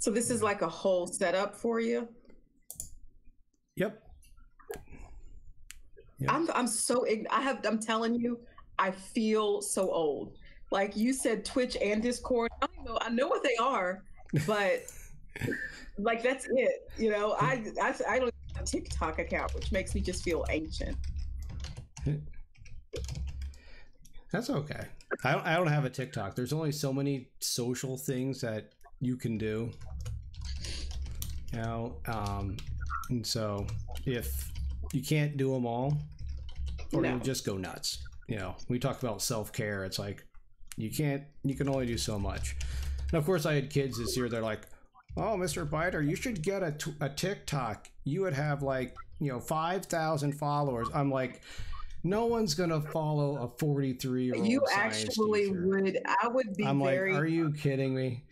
So this is like a whole setup for you. Yep. I'm telling you, I feel so old. Like you said, Twitch and Discord. I know what they are, but like that's it. You know, I don't have a TikTok account, which makes me just feel ancient. That's okay. I don't have a TikTok. There's only so many social things that you can do. You know, and so if you can't do them all, or you just go nuts. You know, we talk about self-care. It's like you can only do so much. And of course, I had kids this year. They're like, "Oh, Mr. Biter, you should get a TikTok. You would have like 5,000 followers." I'm like, no one's gonna follow a 43-year-old. You actually would. I would be. I'm like, are you kidding me?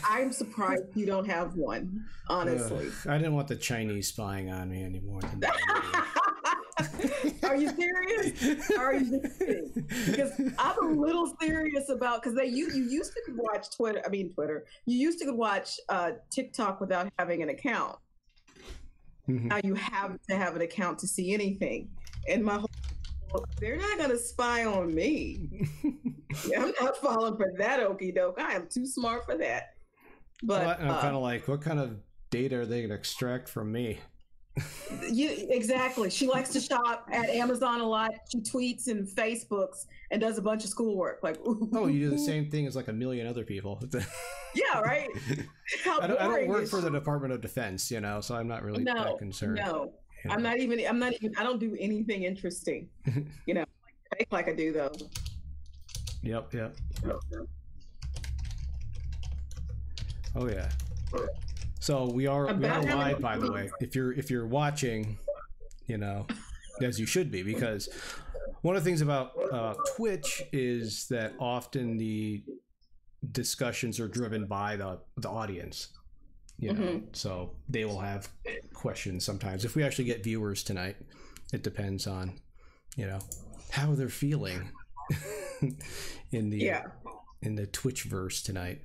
I'm surprised you don't have one. Honestly, I didn't want the Chinese spying on me anymore. Are you serious? Are you serious? Because I'm a little serious about, because you used to watch Twitter. You used to watch TikTok without having an account. Mm-hmm. Now you have to have an account to see anything. And they're not going to spy on me. I'm not falling for that okie doke. I am too smart for that. But I'm kind of like, what kind of data are they going to extract from me? Exactly. She likes to shop at Amazon a lot. She tweets and Facebooks and does a bunch of schoolwork. Like, oh, you do the same thing as like a million other people. Yeah, right. I don't work for the Department of Defense, so I'm not really that concerned. No, I'm not even. I don't do anything interesting. Like I do though. Yep. Oh yeah. So we are live, by the way. If you're watching, as you should be, because one of the things about Twitch is that often the discussions are driven by the audience. So they will have questions sometimes. If we actually get viewers tonight, it depends on how they're feeling in the Twitch verse tonight.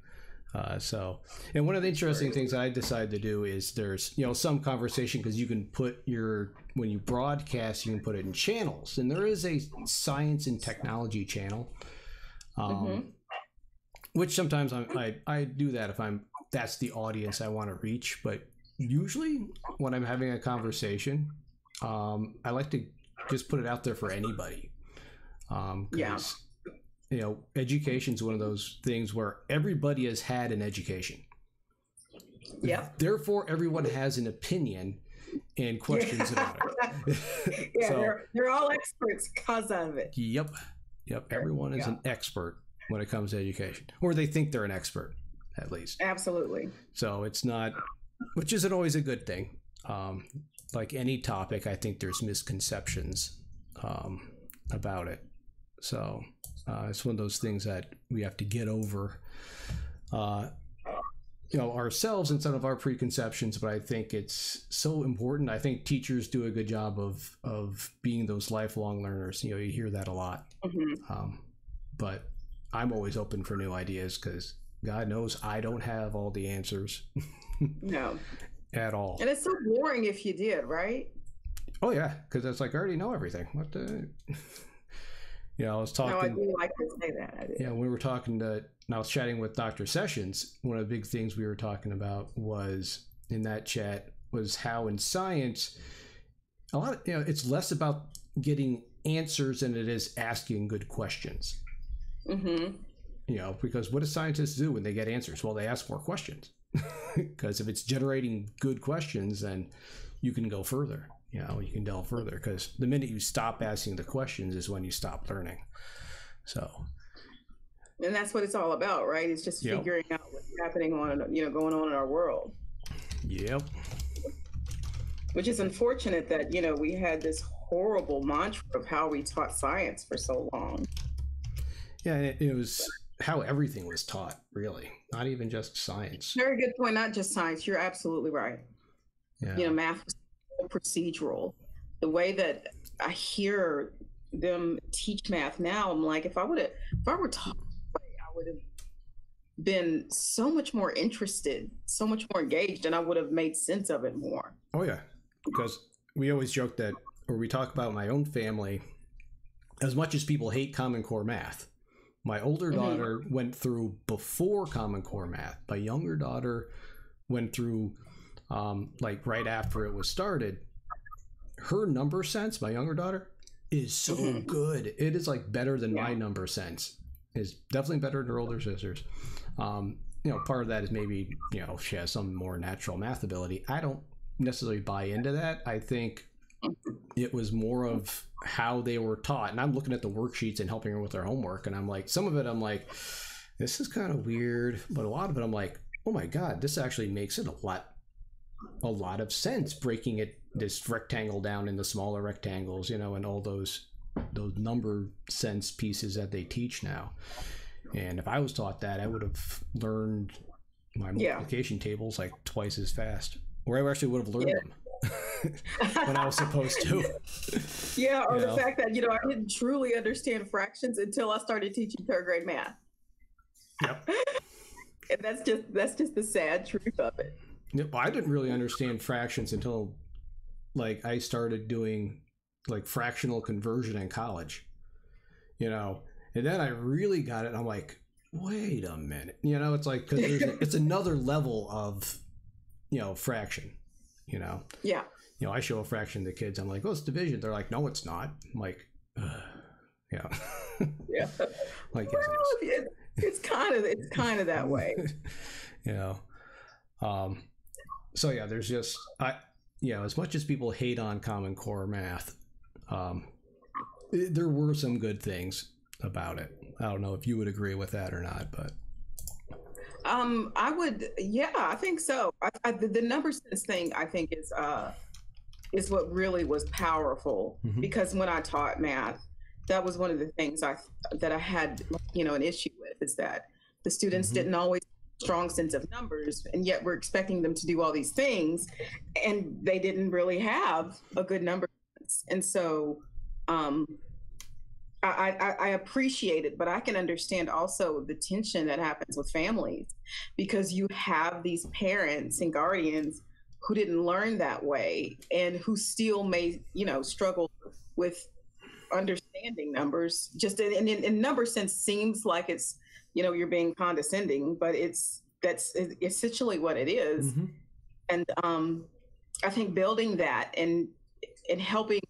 And one of the interesting things I decided to do is there's, some conversation, because you can put when you broadcast, you can put it in channels, and there is a science and technology channel, which sometimes I do that if that's the audience I want to reach. But usually when I'm having a conversation, I like to just put it out there for anybody. Education is one of those things where everybody has had an education. Yeah. Therefore, everyone has an opinion and questions about it. They're all experts because of it. Yep. Everyone is an expert when it comes to education, or they think they're an expert, at least. Absolutely. So it's not, which isn't always a good thing. Like any topic, I think there's misconceptions about it. So it's one of those things that we have to get over, ourselves and some of our preconceptions. But I think it's so important. I think teachers do a good job of being those lifelong learners. You hear that a lot. But I'm always open for new ideas, because God knows I don't have all the answers. No. At all. And it's so boring if you did, right? Oh yeah, because it's like I already know everything. What the... I was talking. No, I do like to say that. Yeah, we were talking and I was chatting with Dr. Sessions. One of the big things we were talking about was in that chat was how in science, a lot of, it's less about getting answers than it is asking good questions. Because what do scientists do when they get answers? Well, they ask more questions. Because if it's generating good questions, then you can go further. You can delve further, because the minute you stop asking the questions is when you stop learning. So, and that's what it's all about, right? It's just figuring out what's happening going on in our world. Yep. Which is unfortunate that, we had this horrible mantra of how we taught science for so long. Yeah, it was how everything was taught, really, not even just science. Very good point. Not just science. You're absolutely right. Yeah. Math was so procedural. The way that I hear them teach math now, I'm like, if I were taught, I would have been so much more interested, so much more engaged, and I would have made sense of it more. Oh yeah, because we always joke that, or we talk about my own family, as much as people hate Common Core math, my older daughter went through before Common Core math. My younger daughter went through like right after it was started. Her number sense, my younger daughter, is so good. It is like better than my number sense. Is definitely better than her older sisters. Part of that is maybe, she has some more natural math ability. I don't necessarily buy into that. I think it was more of how they were taught. And I'm looking at the worksheets and helping her with her homework. And I'm like, some of it, I'm like, this is kind of weird. But a lot of it, I'm like, oh my God, this actually makes it a lot of sense, breaking this rectangle down into smaller rectangles, and all those number sense pieces that they teach now. And if I was taught that, I would have learned my multiplication tables like twice as fast, or I actually would have learned them when I was supposed to. Yeah, or the fact that, I didn't truly understand fractions until I started teaching third grade math. Yep. And that's just the sad truth of it. Yep. I didn't really understand fractions until like I started doing like fractional conversion in college, and then I really got it. And I'm like, wait a minute, it's like, cause it's another level of, fraction, Yeah. I show a fraction to kids. I'm like, oh, it's division. They're like, no, it's not. I'm like, yeah. Yeah. Like, well, it's kind of that way. So yeah, there's just, as much as people hate on Common Core math, there were some good things about it. I don't know if you would agree with that or not, but I would, I think so. The number sense thing, I think, is what really was powerful, because when I taught math, that was one of the things that I had, an issue with, is that the students didn't always have a strong sense of numbers, and yet we're expecting them to do all these things, and they didn't really have a good number sense. And so I appreciate it, but I can understand also the tension that happens with families, because you have these parents and guardians who didn't learn that way and who still may, struggle with understanding numbers. Just in number sense seems like it's, you're being condescending, but that's essentially what it is. And I think building that and helping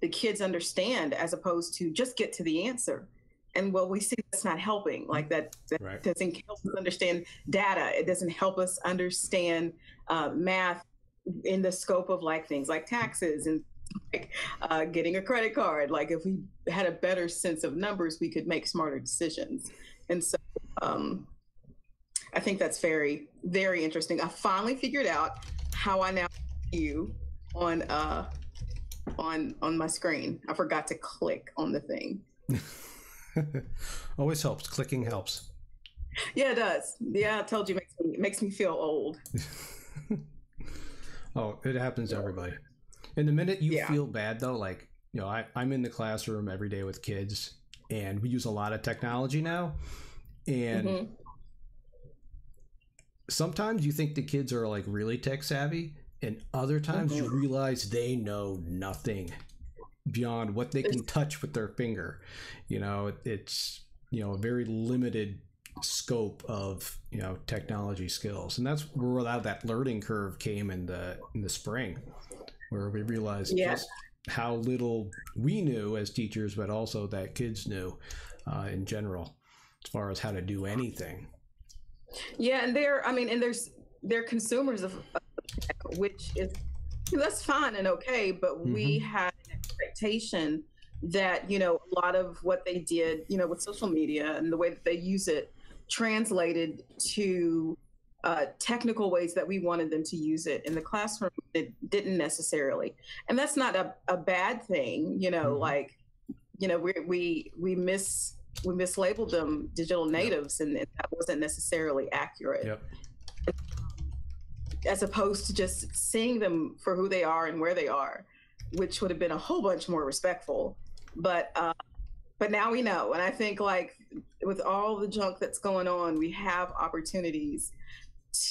the kids understand, as opposed to just get to the answer. And we see that's not helping. Like that right. doesn't help us understand data. It doesn't help us understand math in the scope of like things like taxes and like getting a credit card. Like if we had a better sense of numbers, we could make smarter decisions. And so I think that's very, very interesting. I finally figured out how I now see you on my screen. I forgot to click on the thing. Always helps. Clicking helps. Yeah, it does. Yeah, I told you, it makes me feel old. Oh, it happens to everybody. And the minute you feel bad, though, like, I'm in the classroom every day with kids, and we use a lot of technology now. And sometimes you think the kids are like really tech savvy, and other times you realize they know nothing beyond what they can touch with their finger. It's, a very limited scope of, technology skills. And that's where a lot of that learning curve came in the spring, where we realized just how little we knew as teachers, but also that kids knew in general, as far as how to do anything. Yeah. And they're consumers of which is, that's fine and okay, but we had an expectation that, a lot of what they did, with social media and the way that they use it translated to technical ways that we wanted them to use it in the classroom. It didn't necessarily. And that's not a bad thing, like, we mislabeled them digital natives, and that wasn't necessarily accurate. Yep. As opposed to just seeing them for who they are and where they are, which would have been a whole bunch more respectful. But now we know. And I think like with all the junk that's going on, we have opportunities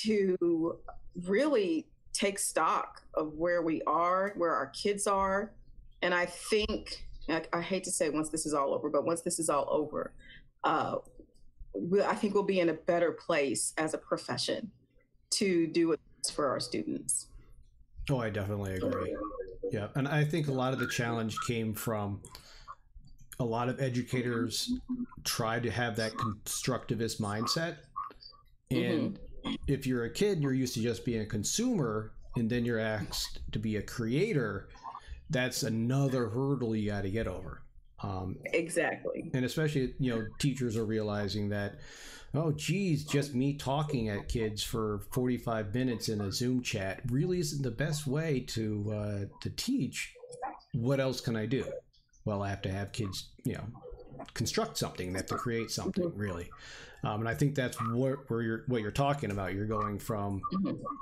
to really take stock of where we are, where our kids are. And I think, I hate to say once this is all over, but once this is all over, I think we'll be in a better place as a profession to do what's for our students. Oh, I definitely agree. Yeah. And I think a lot of the challenge came from a lot of educators try to have that constructivist mindset. And if you're a kid, you're used to just being a consumer, and then you're asked to be a creator. That's another hurdle you got to get over. Exactly. And especially, teachers are realizing that, oh, geez, just me talking at kids for 45 minutes in a Zoom chat really isn't the best way to teach. What else can I do? Well, I have to have kids, construct something. They have to create something, really. And I think that's what you're talking about. You're going from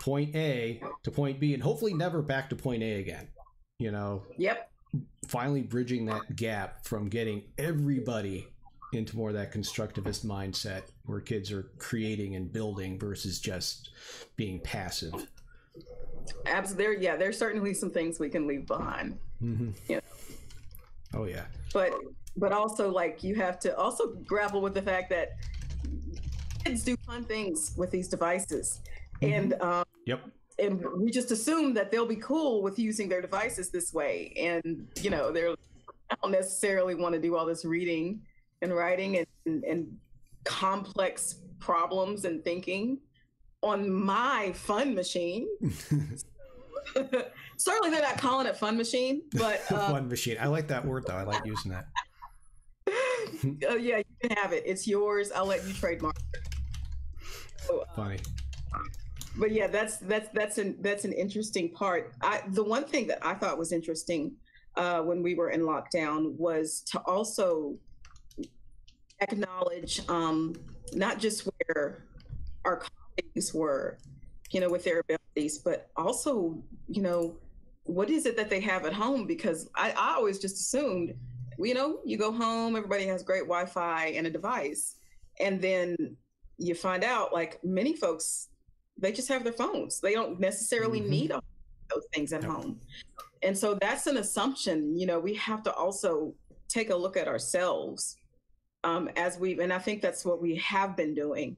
point A to point B, and hopefully never back to point A again. Yep. Finally bridging that gap from getting everybody into more of that constructivist mindset where kids are creating and building versus just being passive. Absolutely. Yeah, there's certainly some things we can leave behind. Oh yeah. But also, like, you have to also grapple with the fact that kids do fun things with these devices. And yep. And we just assume that they'll be cool with using their devices this way. And, they don't necessarily want to do all this reading and writing and complex problems and thinking on my fun machine. Certainly they're not calling it fun machine, but fun machine. I like that word though. I like using that. Yeah, you can have it. It's yours. I'll let you trademark it. So, funny. But yeah, that's an interesting part. The one thing that I thought was interesting when we were in lockdown was to also acknowledge not just where our colleagues were, with their abilities, but also, what is it that they have at home? Because I always just assumed, you go home, everybody has great Wi-Fi and a device, and then you find out, like, many folks, they just have their phones. They don't necessarily need all those things at home. And so that's an assumption. We have to also take a look at ourselves and I think that's what we have been doing,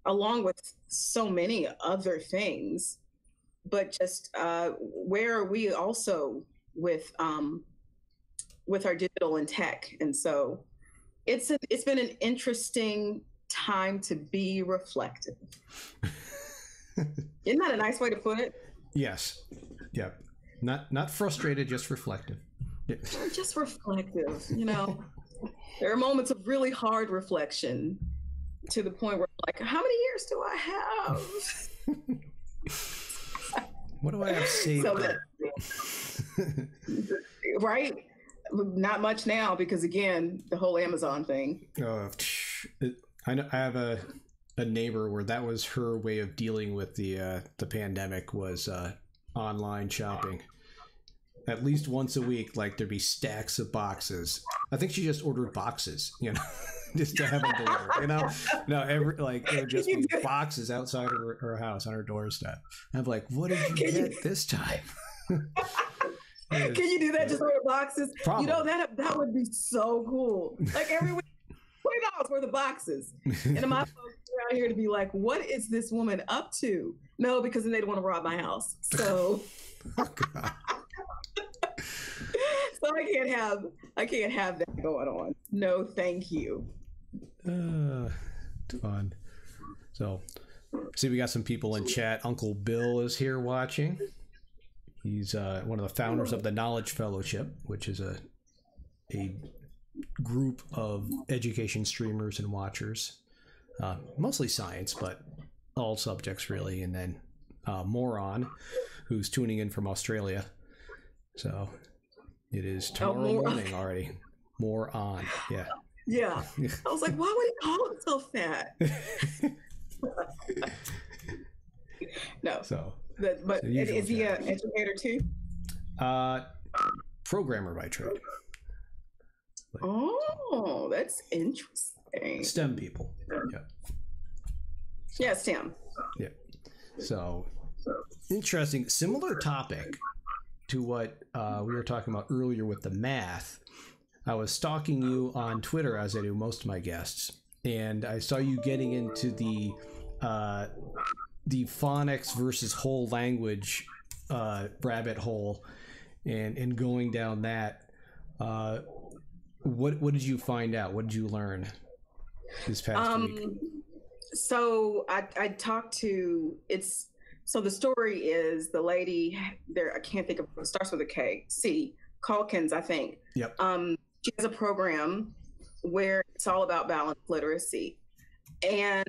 along with so many other things. But just where are we also with our digital and tech? And so it's been an interesting time to be reflective. Isn't that a nice way to put it? Yes. Yeah. Not frustrated, just reflective. Just reflective. There are moments of really hard reflection to the point where, like, how many years do I have? What do I have saved? Right? Not much now, because again, the whole Amazon thing. I know. I have a neighbor where that was her way of dealing with the pandemic was online shopping. At least once a week, like, there'd be stacks of boxes. I think she just ordered boxes, just to have them delivered. No, there would just be boxes outside her house on her doorstep. I'm like, what did you get this time? Can you do that? Just order boxes? Probably. That would be so cool. Like, every week, $20 worth of boxes. And my folks around here to be like, what is this woman up to? No, because then they'd want to rob my house. So, oh, God. So I can't have that going on. No, thank you. Fun. So, see, we got some people in chat. Uncle Bill is here watching. He's one of the founders of the Knowledge Fellowship, which is a group of education streamers and watchers, mostly science, but all subjects really. And then Moron, who's tuning in from Australia. So it is tomorrow morning already. More on, yeah. Yeah. I was like, why would he call himself that? No. So, but is he an educator too? Programmer by trade. Oh, that's interesting. STEM people. Yeah. Yeah, STEM. Yeah. So interesting. Similar topic to what we were talking about earlier with the math. I was stalking you on Twitter, as I do most of my guests, and I saw you getting into the phonics versus whole language rabbit hole, and going down that. What did you find out? What did you learn this past week? So I talked to so the story is the lady there. I can't think of it. Starts with a K.C. Calkins, I think. Yep. She has a program where it's all about balanced literacy, and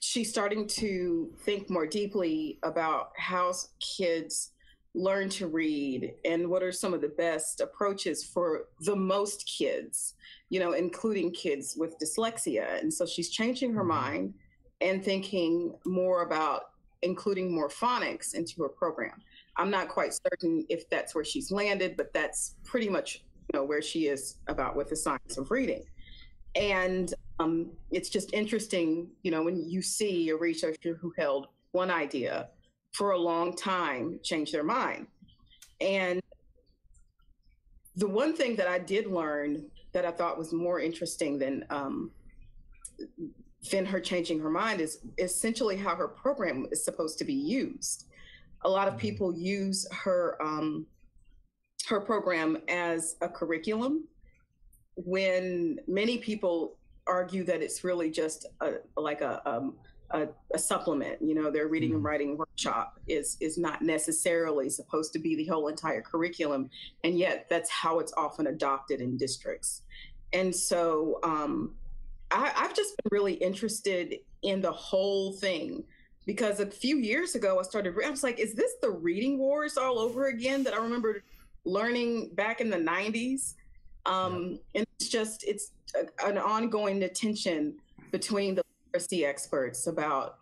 she's starting to think more deeply about how kids learn to read and what are some of the best approaches for the most kids, including kids with dyslexia. And so she's changing her mind and thinking more about including more phonics into her program. I'm not quite certain if that's where she's landed, but that's pretty much where she is about with the science of reading. And it's just interesting, when you see a researcher who held one idea for a long time change their mind. And the one thing that I did learn that I thought was more interesting than her changing her mind is essentially how her program is supposed to be used. A lot of people use her program as a curriculum, when many people argue that it's really just a supplement. Their reading and writing workshop is not necessarily supposed to be the whole entire curriculum, and yet that's how it's often adopted in districts. And so I've just been really interested in the whole thing, because a few years ago I was like, is this the reading wars all over again that I remember learning back in the 90s? And it's an ongoing tension between the literacy experts about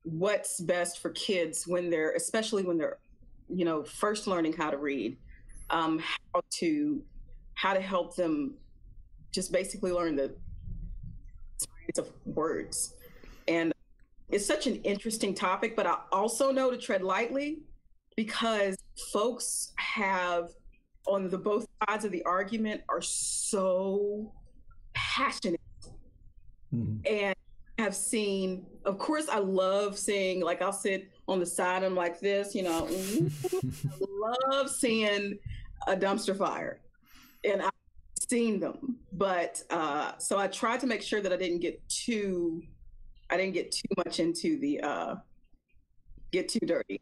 what's best for kids especially when they're first learning how to read, how to help them just basically learn the science of words. And it's such an interesting topic, but I also know to tread lightly, because folks have on the both sides of the argument are so passionate. And have seen, of course, I love seeing, like, I'll sit on the side and I'm like this, I love seeing a dumpster fire, and I've seen them. But so I tried to make sure that I didn't get too much into the get too dirty,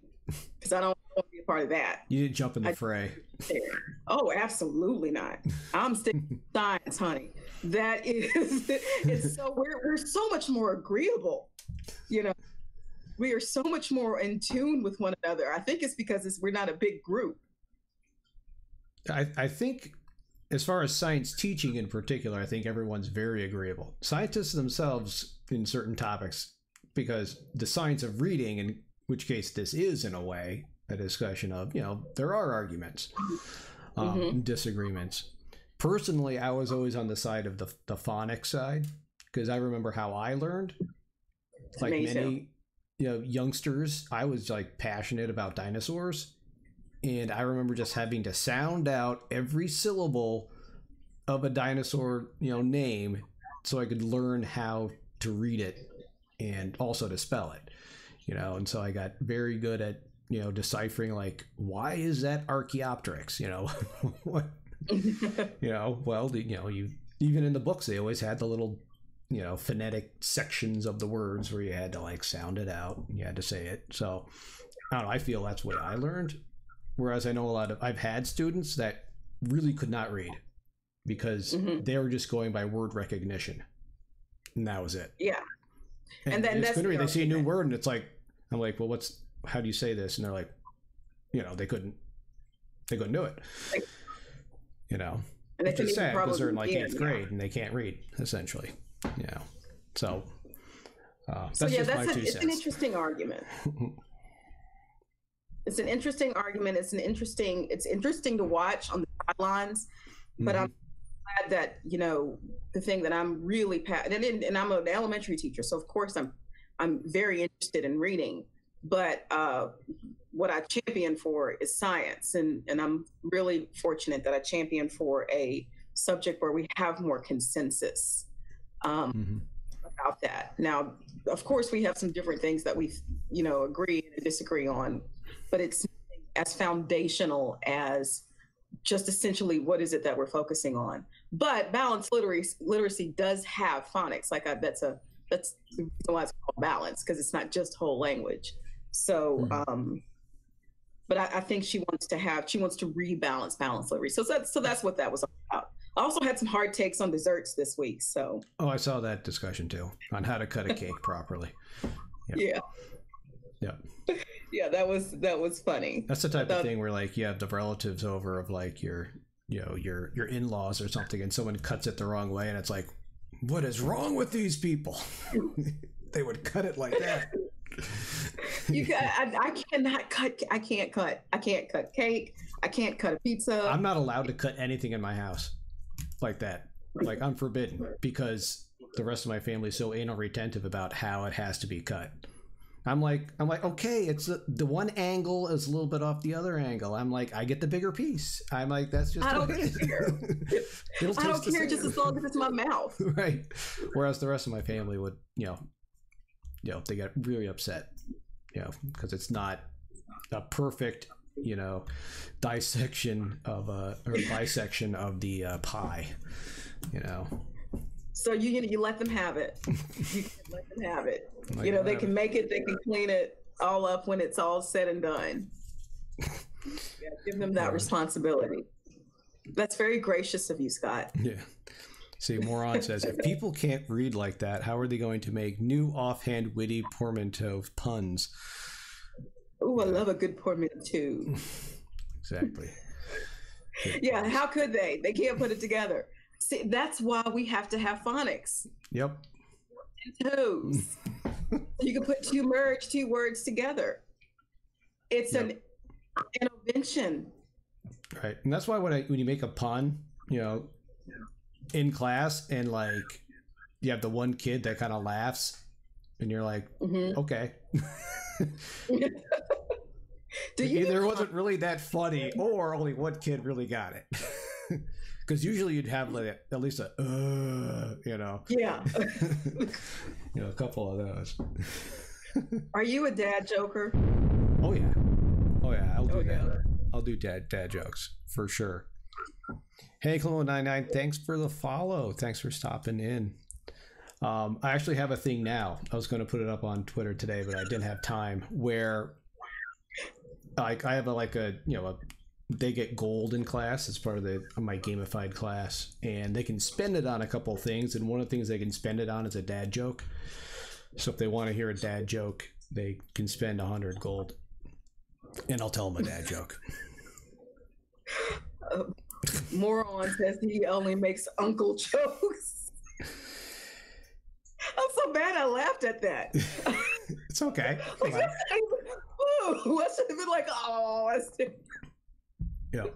because I don't want to be a part of that. You didn't jump in the fray. Oh, absolutely not. I'm sticking to science, honey. That is, it's so we're so much more agreeable. We are so much more in tune with one another. I think it's because we're not a big group. I think, as far as science teaching in particular, I think everyone's very agreeable. Scientists themselves in certain topics, because the science of reading, in which case this is in a way a discussion of, there are arguments, disagreements. Personally, I was always on the side of the phonics side, because I remember how I learned. Like many youngsters, I was like passionate about dinosaurs, and I remember just having to sound out every syllable of a dinosaur name so I could learn how to read it and also to spell it, and so I got very good at deciphering, like, why is that Archaeopteryx, what well, you even in the books they always had the little phonetic sections of the words where you had to like sound it out, you had to say it. So I don't know, I feel that's what I learned, whereas I know I've had students that really could not read because they were just going by word recognition, and that was it. Yeah. And then that's they see a new word and it's like, I'm like, well, how do you say this? And they're like, they couldn't do it. And it's just sad because they're in like 8th grade and they can't read, essentially. So that's just my 2 cents. It's an interesting argument. It's an interesting argument. It's interesting to watch on the sidelines, but I'm glad that, you know, the thing that I'm really and I'm an elementary teacher, so of course I'm very interested in reading, but what I champion for is science, and I'm really fortunate that I champion for a subject where we have more consensus about that. Now, of course, we have some different things that we, you know, agree and disagree on, but it's as foundational as just essentially what is it that we're focusing on. But balanced literacy does have phonics. Like that's the reason why it's called balance, because it's not just whole language. So, but I think she wants to rebalance balanced literacy. So that's what that was about. I also had some hard takes on desserts this week. So. Oh, I saw that discussion too, on how to cut a cake properly. Yep. Yeah. Yeah, that was funny. That's the type of thing where like you have the relatives over of like your in-laws or something, and someone cuts it the wrong way, and it's like, what is wrong with these people? They would cut it like that. I can't cut cake. I can't cut a pizza. I'm not allowed to cut anything in my house like that. Like, I'm forbidden, because the rest of my family is so anal retentive about how it has to be cut. I'm like, okay, it's the one angle is a little bit off the other angle. I'm like, I get the bigger piece. I'm like, that's just. I don't care. I don't care, just as long as it's my mouth. Right. Whereas the rest of my family would, they get really upset, because it's not a perfect, dissection of or bisection of the pie, So you let them have it. You can let them have it. They can make it, they can clean it all up when it's all said and done. Yeah, give them that responsibility. That's very gracious of you, Scott. Yeah. See, Moron says, if people can't read like that, how are they going to make new offhand witty portmanteau puns? Oh, I love a good portmanteau. Exactly. Yeah, how could they? They can't put it together. See, that's why we have to have phonics. Yep. Toes. You can put two words together. It's an intervention. Right. And that's why when you make a pun, in class, and like you have the one kid that kind of laughs, and you're like, okay. Either it wasn't really that funny, or only one kid really got it. Because usually you'd have like at least a, Yeah. A couple of those. Are you a dad joker? Oh yeah. I'll do that. I'll do dad jokes for sure. Hey, Clone99, thanks for the follow. Thanks for stopping in. I actually have a thing now. I was going to put it up on Twitter today, but I didn't have time. Where, like, I have they get gold in class as part of my gamified class, and they can spend it on a couple of things. And one of the things they can spend it on is a dad joke. So if they want to hear a dad joke, they can spend 100 gold, and I'll tell them a dad joke. Moron says he only makes uncle jokes. I'm so bad I laughed at that. It's okay. I should have been like, oh, yeah.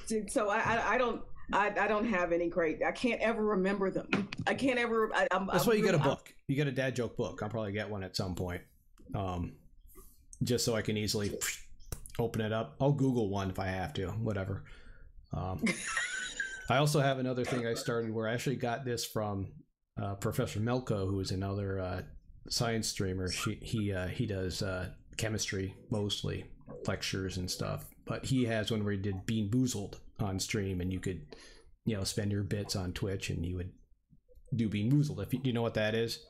Dude, so I don't have any great. I can't ever remember them. I can't ever. That's why you get a book. You get a dad joke book. I'll probably get one at some point, just so I can easily open it up. I'll Google one if I have to. Whatever. I also have another thing I started where I actually got this from Professor Melko, who is another science streamer. He does chemistry mostly, lectures and stuff. But he has one where he did Bean Boozled on stream, and you could, spend your bits on Twitch, and you would do Bean Boozled. If you know what that is,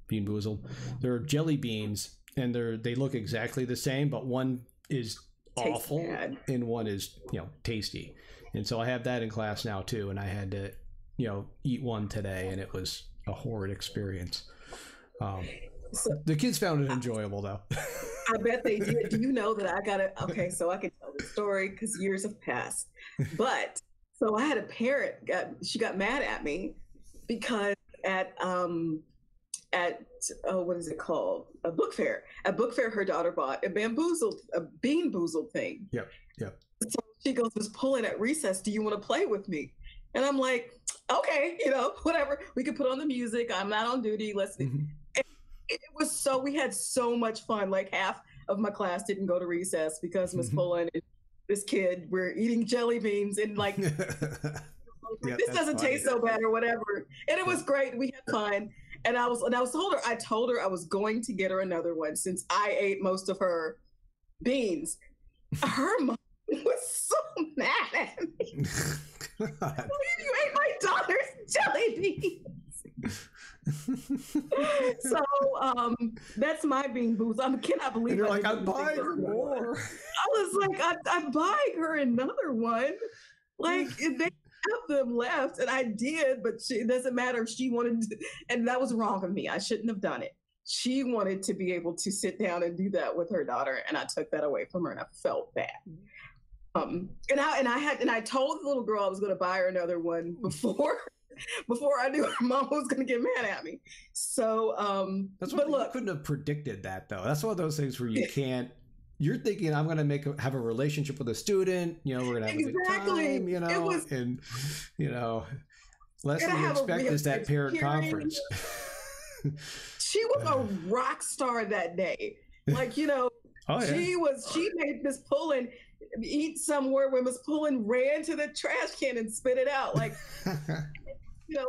Bean Boozled. They're jelly beans, and they look exactly the same, but one is awful and one is tasty. And so I have that in class now too, and I had to eat one today, and it was a horrid experience. The kids found it enjoyable though. I bet they did. Do you know that I got it? Okay, so I can tell the story because years have passed. But so I had a parent she got mad at me because at what is it called? A book fair. At book fair, her daughter bought a Bean Boozled thing. Yep. So she goes, was pulling at recess. Do you want to play with me? And I'm like, okay, whatever. We could put on the music. I'm not on duty. Let's. Mm-hmm. It was we had so much fun. Like half of my class didn't go to recess because Miss Pullen and this kid were eating jelly beans and like, Yeah, this doesn't taste so bad or whatever. And it was great. We had fun. And I told her I was going to get her another one since I ate most of her beans. Her mom was so mad at me. I believe you ate my daughter's jelly beans. So that's my bean booze. I cannot believe. And you're like, I'm buying her more. I was like, I'm buying her another one. Like they have them left, and I did, but it doesn't matter if she wanted to, and that was wrong of me. I shouldn't have done it. She wanted to be able to sit down and do that with her daughter, and I took that away from her, and I felt bad. And I told the little girl I was going to buy her another one before I knew her mom was going to get mad at me. So, that's what you couldn't have predicted that though. That's one of those things where you can't. You're thinking I'm going to have a relationship with a student. We're going to have a good time. Last thing you expect is that parent conference. She was a rock star that day. Like, oh, yeah. She made Miss Pullen eat somewhere where Miss Pullen ran to the trash can and spit it out. Like,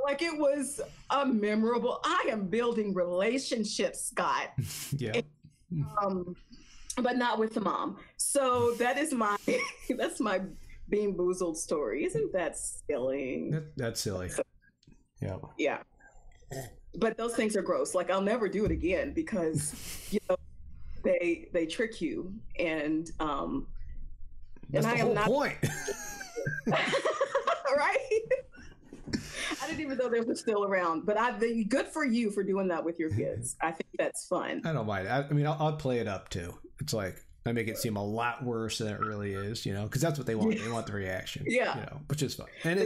like it was a memorable. I am building relationships, Scott. Yeah. And, but not with the mom. So that's my Bean Boozled story. Isn't that silly? That's silly. Yeah. Yeah. But those things are gross. Like I'll never do it again because they trick you and that's and the whole point. Right? I didn't even know they were still around, but good for you for doing that with your kids. I think that's fun. I don't mind. I mean, I'll play it up too. It's like I make it seem a lot worse than it really is, because that's what they want. They want the reaction, which is fun. And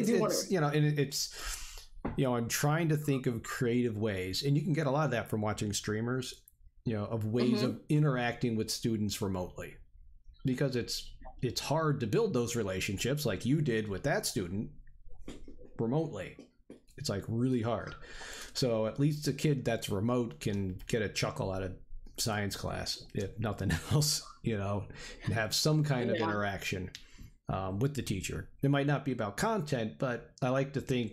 I'm trying to think of creative ways, and you can get a lot of that from watching streamers, of ways of interacting with students remotely, because it's hard to build those relationships like you did with that student remotely. It's like really hard. So at least a kid that's remote can get a chuckle out of science class, if nothing else, and have some kind of interaction with the teacher. It might not be about content, but I like to think,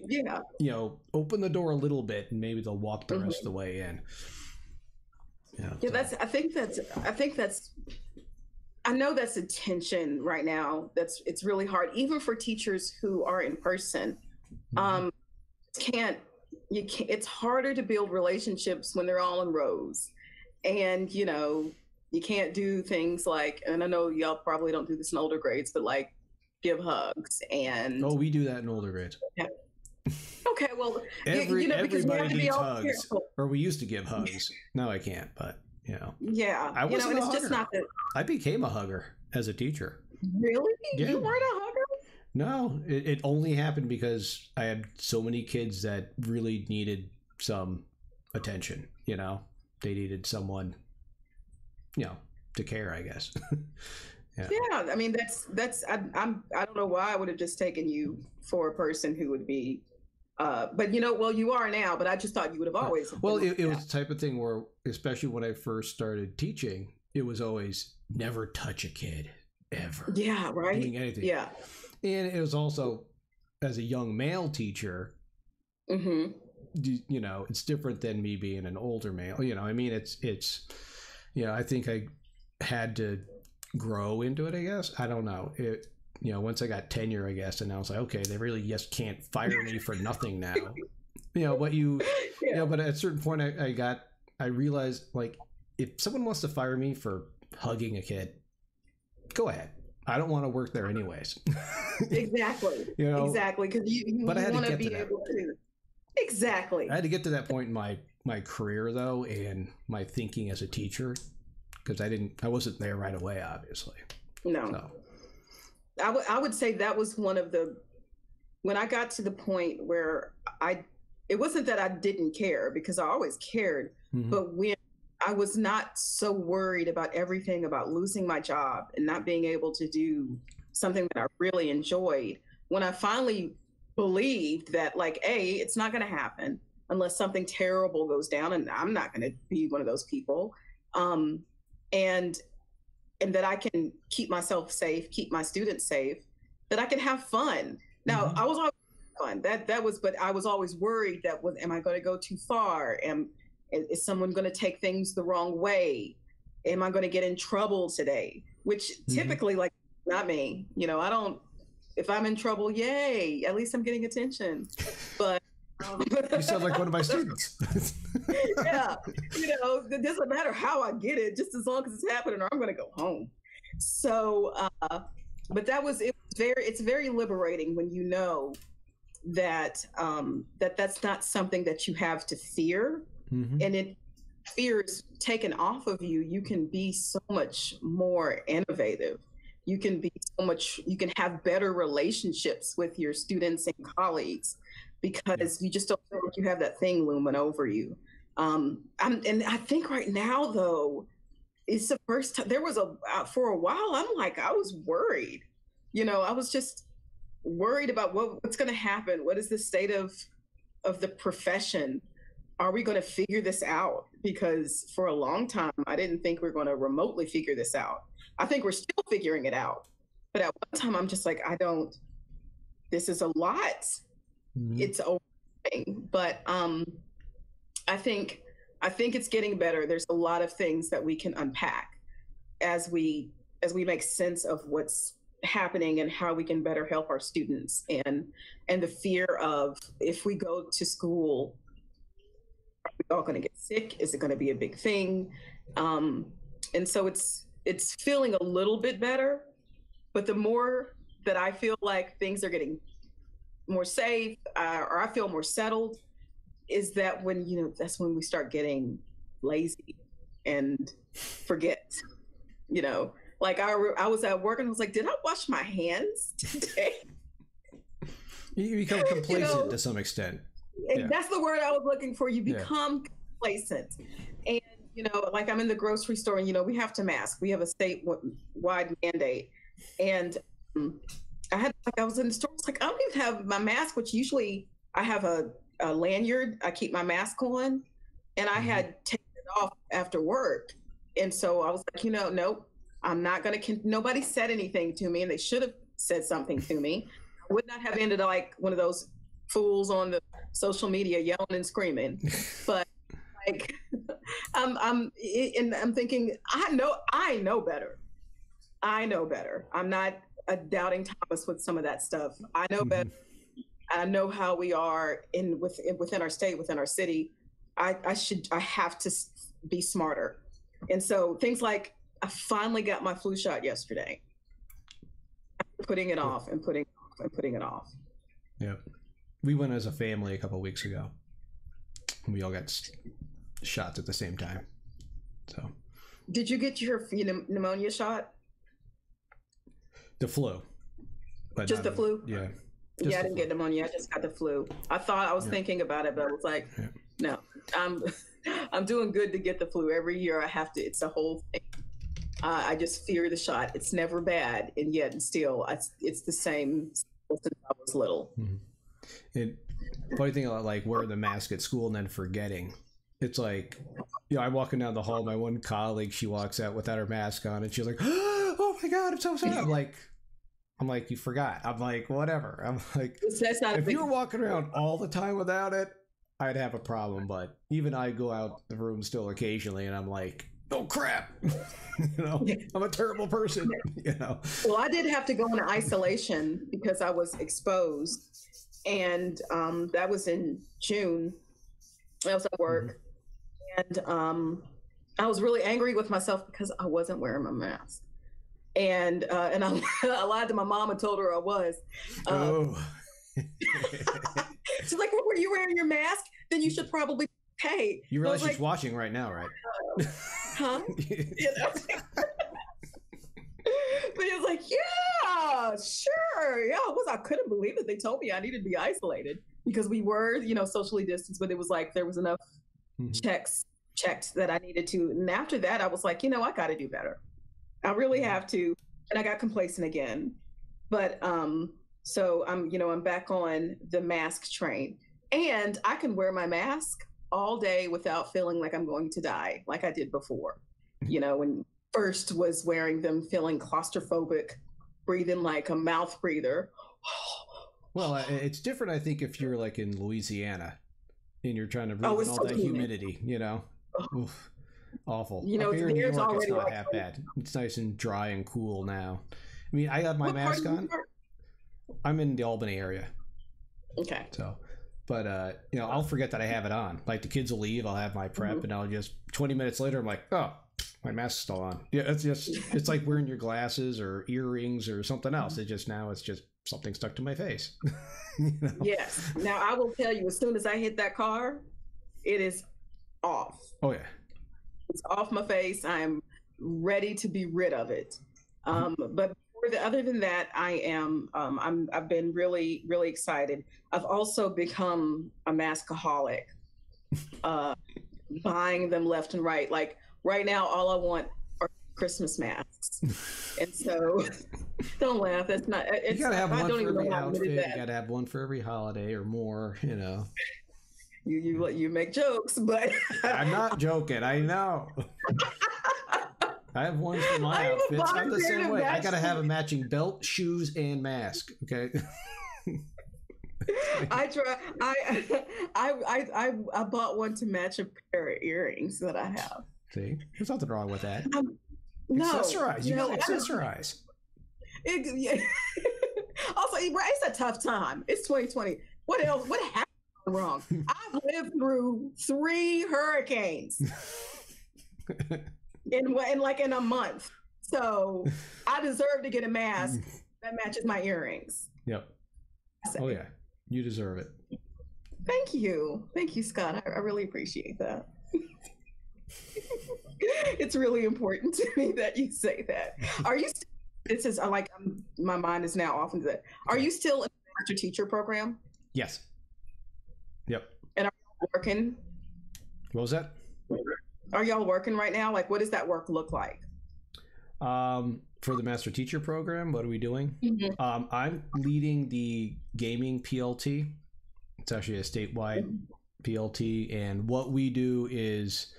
open the door a little bit and maybe they'll walk the rest of the way in. I know that's a tension right now. It's really hard, even for teachers who are in person. It's harder to build relationships when they're all in rows. And, you can't do things like, and I know y'all probably don't do this in older grades, but like give hugs and. Oh, we do that in older grades. Yeah. Okay, well, everybody needs hugs, careful. Or we used to give hugs. Now I can't, but Yeah, I wasn't it's just not that. I became a hugger as a teacher. Really? Yeah. You weren't a hugger? No, it only happened because I had so many kids that really needed some attention. They needed someone, to care, I guess. Yeah. I mean, I don't know why I would have just taken you for a person who would be, but you are now, but I just thought you would have always. Well, it was the type of thing where, especially when I first started teaching, it was always never touch a kid ever. Yeah. Right. Doing anything. Yeah. And it was also, as a young male teacher, it's different than me being an older male. I mean, it's I think I had to grow into it, I guess. I don't know. Once I got tenure, I guess, and I was like, okay, they really just can't fire me for nothing now. But at a certain point I realized, like, if someone wants to fire me for hugging a kid, go ahead. I don't want to work there anyways. Exactly. Exactly. Because you want to be able to. Exactly. I had to get to that point in my career, though, and my thinking as a teacher, because I wasn't there right away, obviously. No. So. I would say that was one of when I got to the point where it wasn't that I didn't care, because I always cared, but when I was not so worried about everything, about losing my job and not being able to do something that I really enjoyed. When I finally believed that like, it's not going to happen unless something terrible goes down, and I'm not going to be one of those people. And that I can keep myself safe, keep my students safe, that I can have fun. Now, I was always fun. That was, but I was always worried that am I going to go too far? Is someone going to take things the wrong way? Am I going to get in trouble today? Which typically, like, not me. You know, I don't. If I'm in trouble, yay! At least I'm getting attention. But you sound like one of my students. Yeah, you know, it doesn't matter how I get it, just as long as it's happening, or I'm going to go home. So, but it's very liberating when you know that that's not something that you have to fear, and fear is taken off of you. You can be so much more innovative. You can have better relationships with your students and colleagues, because you just don't feel like you have that thing looming over you. And I think right now, though, it's the first time. There was for a while, I'm like, I was worried. You know, I was just worried about what's going to happen. What is the state of the profession? Are we going to figure this out? Because for a long time, I didn't think we were going to remotely figure this out. I think we're still figuring it out. But at one time, I'm just like, this is a lot. It's overwhelming. But I think it's getting better. There's a lot of things that we can unpack as we make sense of what's happening and how we can better help our students, and the fear of, if we go to school, are we all going to get sick? Is it going to be a big thing? And so it's feeling a little bit better, but the more that I feel like things are getting more safe, or I feel more settled, is that that's when we start getting lazy and forget, like I was at work and I was like, did I wash my hands today? You become complacent to some extent. And that's the word I was looking for. You become complacent. And, like I'm in the grocery store and, we have to mask. We have a statewide mandate. And I was in the store, I was like, I don't even have my mask, which usually I have a lanyard. I keep my mask on, and I had taken it off after work. And so I was like, nope, I'm not going to, nobody said anything to me, and they should have said something to me. I would not have ended like one of those fools on the social media yelling and screaming. But like, I'm thinking, I know better. I know better. I'm not a doubting Thomas with some of that stuff. I know better. I know how we are within our state, within our city. I have to be smarter. And so things like, I finally got my flu shot yesterday. I'm putting it off and putting it off. Yeah. We went as a family a couple of weeks ago. We all got shots at the same time. So. Did you get your pneumonia shot? The flu. But just the flu? Yeah. Yeah, I didn't get pneumonia. I just got the flu. I was thinking about it, but I was like, no, I'm doing good to get the flu. Every year I have to. It's a whole thing. I just fear the shot. It's never bad, and yet still, it's the same since I was little. Funny thing about like wearing the mask at school and then forgetting. It's like, I'm walking down the hall. My one colleague, she walks out without her mask on, and she's like, "Oh my God, I'm so sorry." I'm like, you forgot. I'm like, whatever. I'm like, if you were walking around all the time without it, I'd have a problem. But even I go out the room still occasionally, and I'm like, oh crap, I'm a terrible person. Well, I did have to go into isolation because I was exposed, and that was in June. I was at work, and I was really angry with myself because I wasn't wearing my mask. And I lied to my mom and told her I was. She's like, well, were you wearing your mask? Then you should probably pay. You realize she's watching right now, right? Huh? But he was like, yeah, sure. Yeah, I couldn't believe it. They told me I needed to be isolated because we were, socially distanced, but it was like there was enough checked that I needed to. And after that, I was like, I got to do better. I really have to. And I got complacent again. But So I'm back on the mask train, and I can wear my mask all day without feeling like I'm going to die, like I did before. When first was wearing them, feeling claustrophobic, breathing like a mouth breather. Well, it's different, I think, if you're like in Louisiana and you're trying to breathe in all so that humidity, Oof, awful. Up here in New York, it's not half bad. It's nice and dry and cool now. I mean, I have my mask on. I'm in the Albany area. Okay. So, but I'll forget that I have it on. Like the kids will leave, I'll have my prep, and I'll just 20 minutes later, I'm like, oh, my mask's still on. Yeah, it's like wearing your glasses or earrings or something else. It's just something stuck to my face. Yes. Now I will tell you, as soon as I hit that car, it is off. Oh yeah. It's off my face. I'm ready to be rid of it. But other than that, I've been really, really excited. I've also become a maskaholic, buying them left and right. Like right now, all I want are Christmas masks. And so don't laugh. That's not, you gotta have one for every outfit. You gotta have one for every holiday or more, You make jokes, but I'm not joking. I know. I have one for my outfits. I'm the same way. I gotta have a matching belt, shoes, and mask. Okay. I bought one to match a pair of earrings that I have. See, there's nothing wrong with that. No, accessorize. You gotta accessorize. Also, it's a tough time. It's 2020. What else? What happened wrong? I've lived through 3 hurricanes in a month. So I deserve to get a mask that matches my earrings. Yep. Oh yeah, you deserve it. Thank you, Scott. I really appreciate that. It's really important to me that you say that. Are you? This is like my mind is now off into that. Are you still in the master teacher program? Yes. Yep. And are you working? What was that? Are y'all working right now? Like, what does that work look like? For the master teacher program, what are we doing? I'm leading the gaming PLT. It's actually a statewide PLT, and what we do is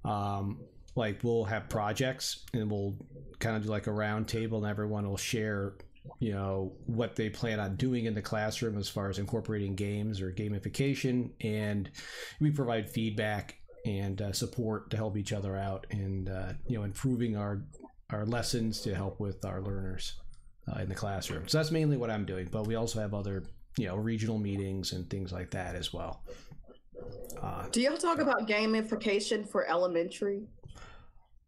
we'll have projects and we'll kind of do like a round table, and everyone will share what they plan on doing in the classroom as far as incorporating games or gamification, and we provide feedback and support to help each other out, and improving our lessons to help with our learners in the classroom. So that's mainly what I'm doing, but we also have other regional meetings and things like that as well. Do y'all talk about gamification for elementary?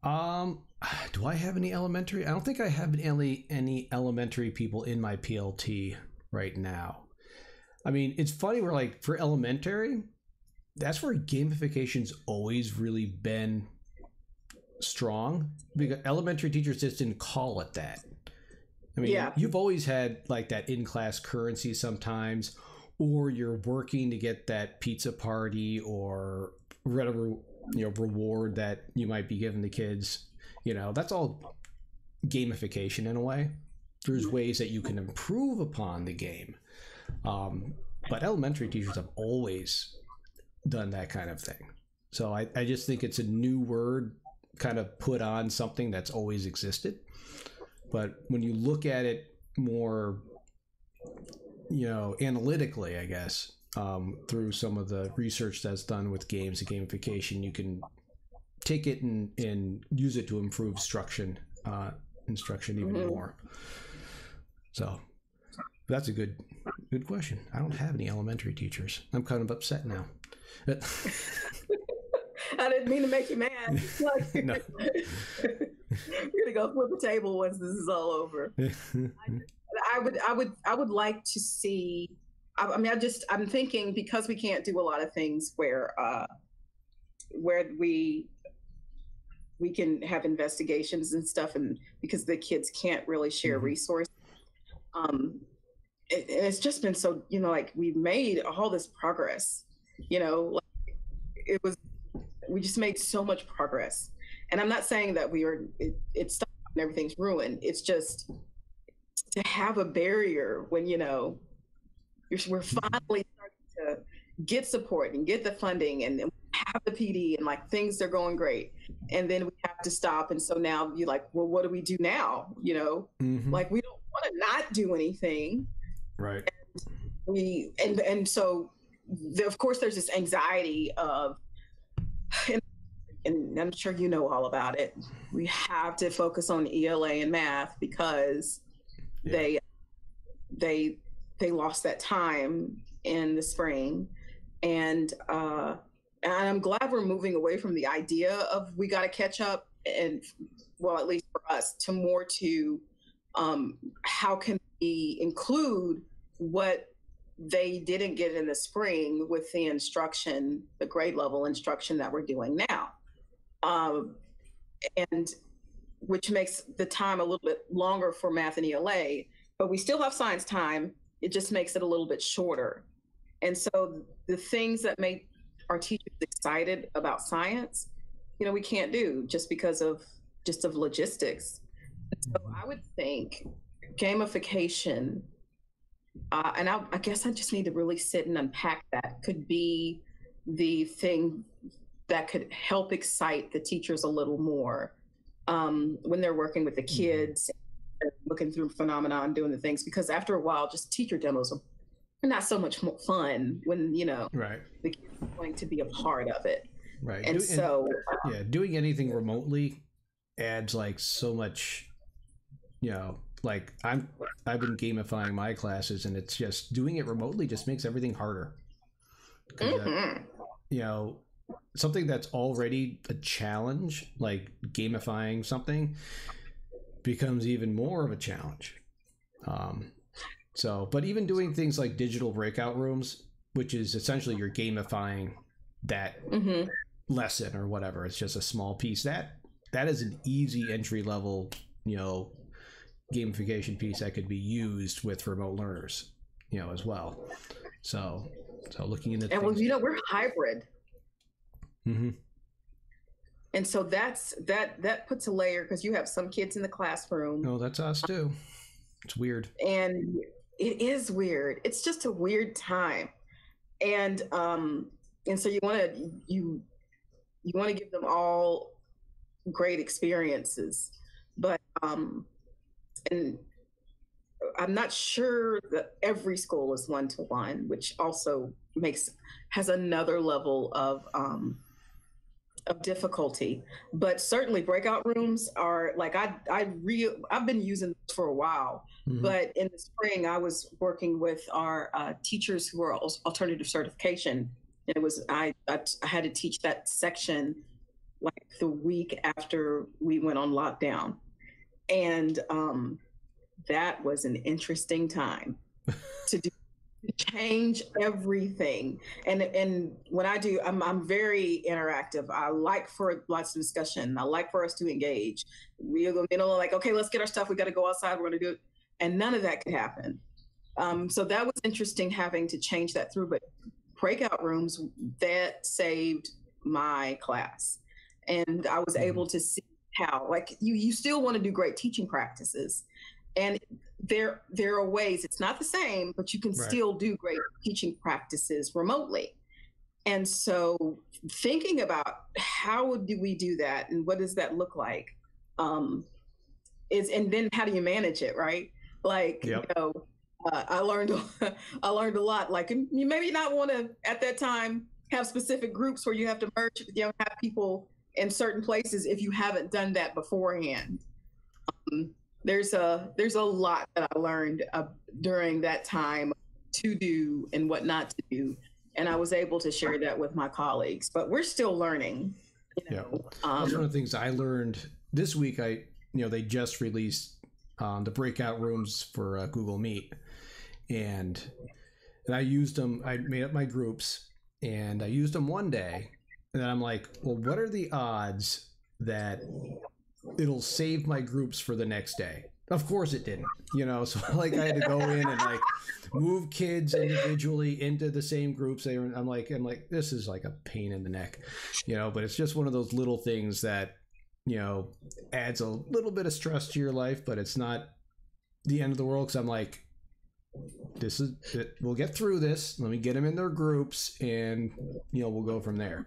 Do I have any elementary? I don't think I have any elementary people in my PLT right now. I mean, it's funny, we're like, for elementary, that's where gamification's always really been strong, because elementary teachers just didn't call it that. I mean, you've always had like that in-class currency sometimes, or you're working to get that pizza party or whatever reward that you might be giving the kids. That's all gamification in a way. There's ways that you can improve upon the game, but elementary teachers have always done that kind of thing. So I just think it's a new word kind of put on something that's always existed. But when you look at it more, analytically, I guess, through some of the research that's done with games and gamification, you can take it and use it to improve instruction even more. So that's a good question. I don't have any elementary teachers. I'm kind of upset now. I didn't mean to make you mad. No. We're gonna go flip the table once this is all over. I would like to see. I'm thinking, because we can't do a lot of things where we can have investigations and stuff, and because the kids can't really share resources. It's just been so, we've made all this progress. We just made so much progress. And I'm not saying that it's stopped and everything's ruined. It's just, to have a barrier when, we're finally starting to get support and get the funding and have the PD and like things are going great. And then we have to stop. And so now you're like, well, what do we do now? Like we don't want to not do anything. Right. And so of course there's this anxiety of, and I'm sure you know all about it. We have to focus on ELA and math because they lost that time in the spring, and I'm glad we're moving away from the idea of we got to catch up, and well, at least for us, to more to how can we include what they didn't get in the spring with the instruction, the grade level instruction that we're doing now. And which makes the time a little bit longer for math and ELA, but we still have science time. It just makes it a little bit shorter. And so the things that make our teachers excited about science, we can't do just because of logistics. So I would think gamification, and I guess I just need to really sit and unpack that, could be the thing that could help excite the teachers a little more when they're working with the kids, looking through phenomenon, doing the things, because after a while, just teacher demos are not so much more fun when, right, the kids are going to be a part of it. Right. And doing anything remotely adds like so much, like I've been gamifying my classes, and it's just doing it remotely just makes everything harder. Something that's already a challenge, like gamifying something, becomes even more of a challenge. But even doing things like digital breakout rooms, which is essentially you're gamifying that lesson or whatever, it's just a small piece. That is an easy entry level, gamification piece that could be used with remote learners, as well. So looking into and we're hybrid. Mm-hmm. And so that puts a layer, because you have some kids in the classroom. Oh, that's us too. It's weird. And it is weird. It's just a weird time. And so you want to give them all great experiences, but and I'm not sure that every school is one-to-one, which also has another level of difficulty. But certainly breakout rooms are like, I've been using this for a while. But in the spring I was working with our teachers who are alternative certification, and it was I had to teach that section like the week after we went on lockdown, and that was an interesting time to change everything. And when I do, I'm very interactive. I like for lots of discussion. I like for us to engage. We're like, okay, let's get our stuff. We got to go outside. We're going to do it. And none of that could happen. So that was interesting, having to change that through. But breakout rooms, that saved my class. And I was able to see how, like, you still want to do great teaching practices. And there are ways, it's not the same, but you can still do great teaching practices remotely. And so thinking about how do we do that and what does that look like, and then how do you manage it, right? Like, I learned a lot. Like, you maybe not want to at that time have specific groups where you have to merge, have people in certain places if you haven't done that beforehand. There's a lot that I learned during that time to do and what not to do, and I was able to share that with my colleagues. But we're still learning. That's one of the things I learned this week. They just released the breakout rooms for Google Meet, and I used them. I made up my groups, and I used them one day, and then I'm like, well, what are the odds that it'll save my groups for the next day? Of course it didn't, so like I had to go in and like move kids individually into the same groups. I'm like, this is like a pain in the neck, but it's just one of those little things that, adds a little bit of stress to your life, but it's not the end of the world, because I'm like, this is it. We'll get through this. Let me get them in their groups, and we'll go from there.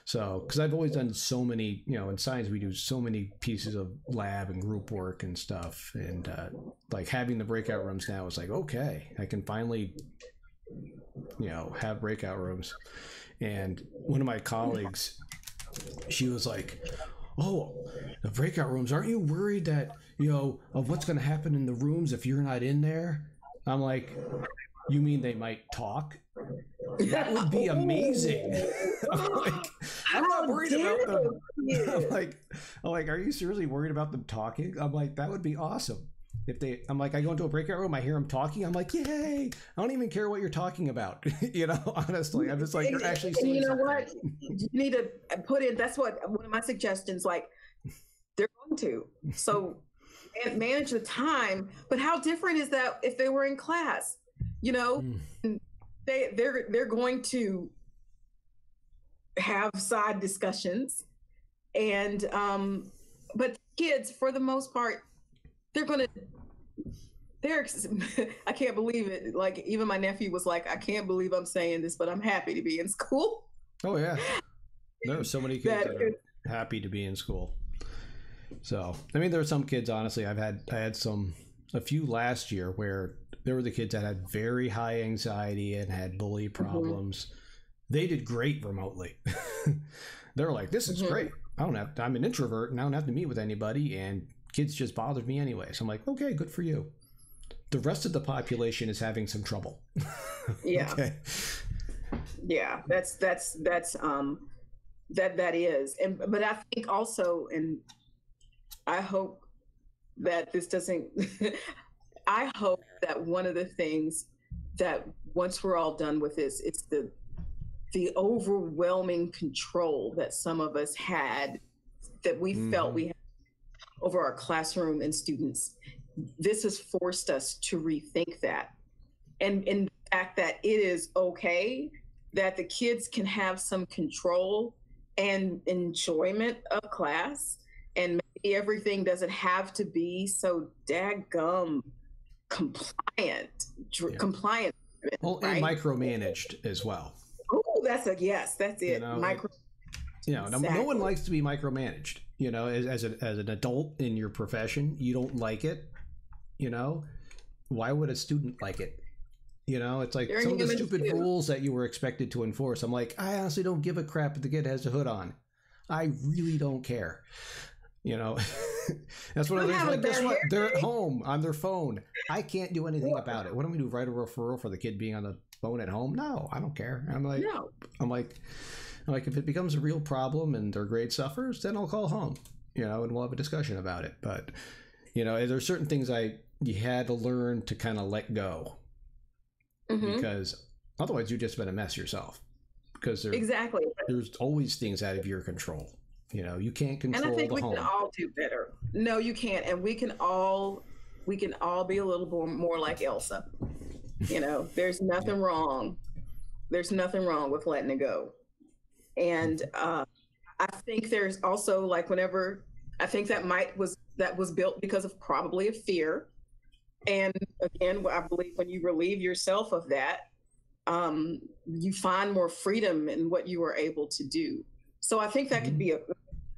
So, because I've always done so many, in science we do so many pieces of lab and group work and stuff, and like having the breakout rooms now is like, okay, I can finally, have breakout rooms. And one of my colleagues, she was like, oh, the breakout rooms, aren't you worried that, of what's going to happen in the rooms if you're not in there? I'm like, you mean they might talk? That would be amazing. I'm not worried about them. I'm like, are you seriously worried about them talking? I'm like, that would be awesome. I'm like, I go into a breakout room, I hear them talking, I'm like, yay! I don't even care what you're talking about. Honestly, I'm just like, you're actually saying you know something. what? You need to put in. That's what one of my suggestions. Like, they're going to manage the time. But how different is that if they were in class? They're going to have side discussions, and but kids, for the most part, I can't believe it. Like, even my nephew was like, I can't believe I'm saying this, but I'm happy to be in school. Oh yeah, there are so many kids that are happy to be in school. So I mean, there are some kids, honestly, I had a few last year where there were the kids that had very high anxiety and had bully problems. Mm-hmm. They did great remotely. They're like, this is great. I'm an introvert and I don't have to meet with anybody, and kids just bothered me anyway. So I'm like, okay, good for you. The rest of the population is having some trouble. Yeah. Okay. Yeah, that is. But I think also, and I hope that this doesn't, I hope that one of the things that once we're all done with this, it's the overwhelming control that some of us had, that we felt we had over our classroom and students. This has forced us to rethink that. And in the fact that it is okay that the kids can have some control and enjoyment of class, and maybe everything doesn't have to be so daggum compliant. Well, right? And micromanaged as well. Oh, that's it. Exactly. No one likes to be micromanaged. As an adult in your profession, you don't like it. Why would a student like it? It's like some of the stupid rules that you were expected to enforce. I'm like, I honestly don't give a crap if the kid has a hood on. I really don't care. That's one of the things. Like, guess what? They're at home on their phone. I can't do anything about it. What do we do? Write a referral for the kid being on the phone at home? No, I don't care. I'm like, if it becomes a real problem and their grade suffers, then I'll call home, and we'll have a discussion about it. But, there's certain things you had to learn to kind of let go, because otherwise you've just been a mess yourself, because there's always things out of your control. You can't control the home. And I think we can all do better. No, you can't. And we can all be a little more like Elsa. There's nothing wrong. There's nothing wrong with letting it go. And I think there's also, like, I think that was built because of probably a fear. And again, I believe when you relieve yourself of that, you find more freedom in what you are able to do. So I think that could be a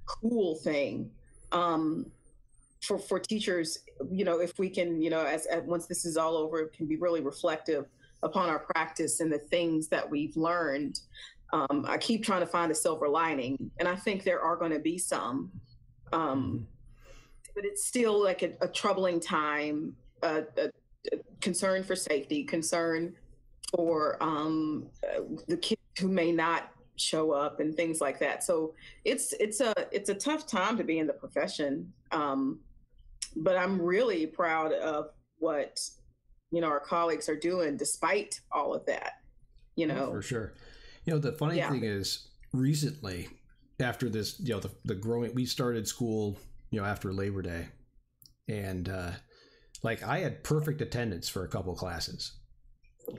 cool thing for teachers, if we can, as once this is all over, it can be really reflective upon our practice and the things that we've learned. I keep trying to find a silver lining, and I think there are going to be some, but it's still like a troubling time, a concern for safety, concern for the kids who may not show up and things like that. So it's a tough time to be in the profession. But I'm really proud of what, our colleagues are doing despite all of that, Oh, for sure. The funny thing is, recently, after this, the growing, we started school, after Labor Day, and I had perfect attendance for a couple classes.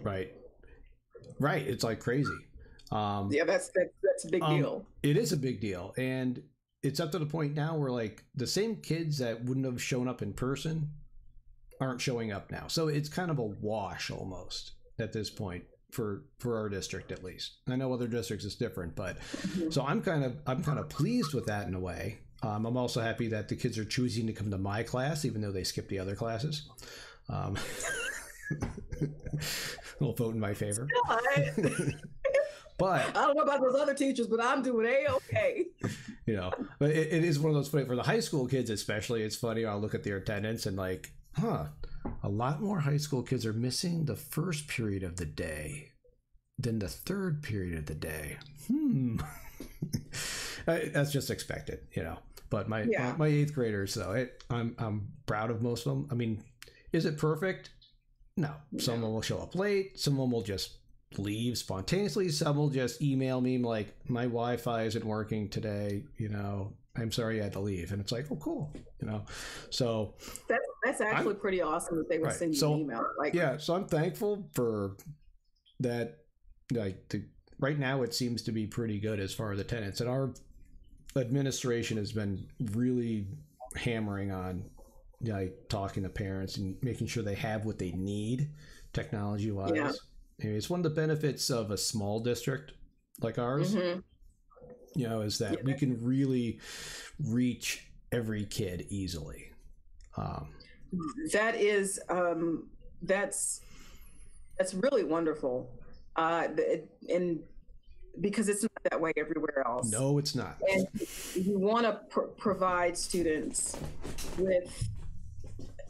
Right. It's like crazy. That's a big deal. It is a big deal. And it's up to the point now where, like, the same kids that wouldn't have shown up in person aren't showing up now. So it's kind of a wash almost at this point for our district, at least. I know other districts is different, but so I'm kind of pleased with that in a way. I'm also happy that the kids are choosing to come to my class, even though they skip the other classes. Will vote in my favor. But I don't know about those other teachers, but I'm doing A-okay. You know, but it is one of those funny for the high school kids, especially. It's funny. I'll look at their attendance and like, a lot more high school kids are missing the first period of the day than the third period of the day. That's just expected, you know. But my 8th graders, though, I'm proud of most of them. I mean, is it perfect? No. Some of them will show up late. Some of them will just leave spontaneously. Some will just email me like, my Wi-Fi isn't working today, you know, I'm sorry I had to leave. And it's like, oh, cool, you know. So that's actually pretty awesome that they would send you an email. Like, yeah, so I'm thankful for that. Like right now, it seems to be pretty good as far as attendance, and our administration has been really hammering on like talking to parents and making sure they have what they need technology wise. Yeah. I mean, it's one of the benefits of a small district like ours, you know, is that we can really reach every kid easily. That is, that's really wonderful. And because it's not that way everywhere else. No, it's not. And you want to provide students with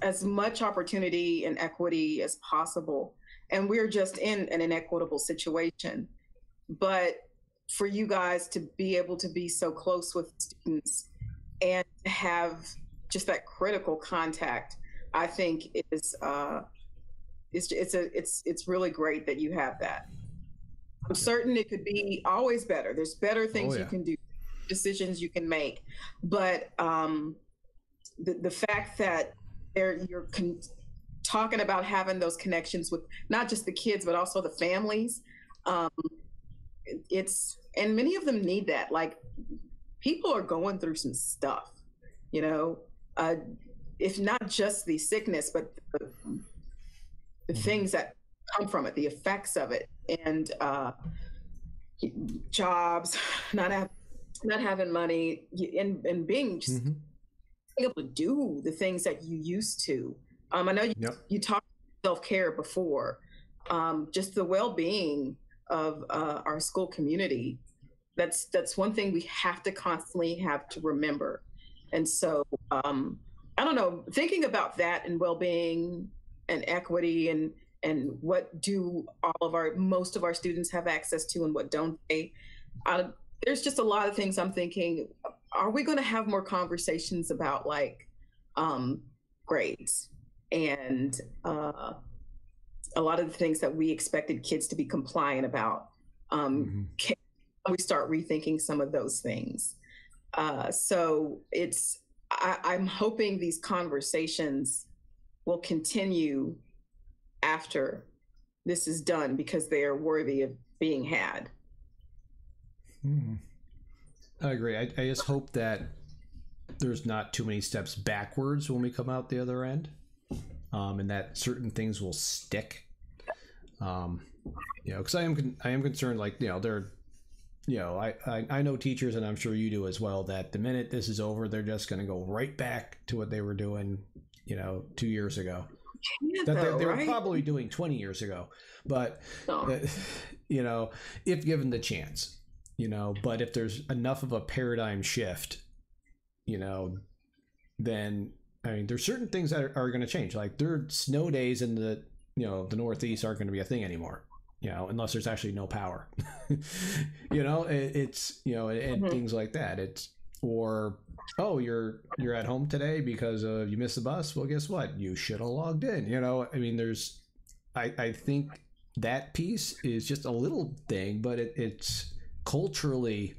as much opportunity and equity as possible. And we're just in an inequitable situation. But for you guys to be able to be so close with students and have just that critical contact, I think is it's really great that you have that. I'm certain it could be always better. There's better things you can do, decisions you can make, but the fact that you're talking about having those connections with not just the kids but also the families, and many of them need that. Like, people are going through some stuff, you know, if not just the sickness, but the things that come from it, the effects of it, and jobs, not having money, and being just able to do the things that you used to. I know you talked about self-care before, just the well-being of our school community. That's one thing we have to constantly have to remember. And so I don't know, thinking about that and well-being and equity and what do most of our students have access to and what don't they? There's just a lot of things I'm thinking, are we going to have more conversations about like grades and a lot of the things that we expected kids to be compliant about? Can we start rethinking some of those things? So I'm hoping these conversations will continue after this is done, because they are worthy of being had. I agree. I just hope that there's not too many steps backwards when we come out the other end, and that certain things will stick. You know, because I am concerned, like, you know, I know teachers, and I'm sure you do as well, that the minute this is over, they're just going to go right back to what they were doing, you know, 2 years ago. They were probably doing 20 years ago, but you know, if given the chance, you know, but if there's enough of a paradigm shift, you know, then I mean, there's certain things that are going to change. Like, their snow days in the, you know, the Northeast aren't going to be a thing anymore, you know, unless there's actually no power. You know, it's, you know, and things like that. It's, or, oh, you're at home today because you missed the bus. Well, guess what? You should have logged in. You know, I mean, I think that piece is just a little thing, but it's culturally,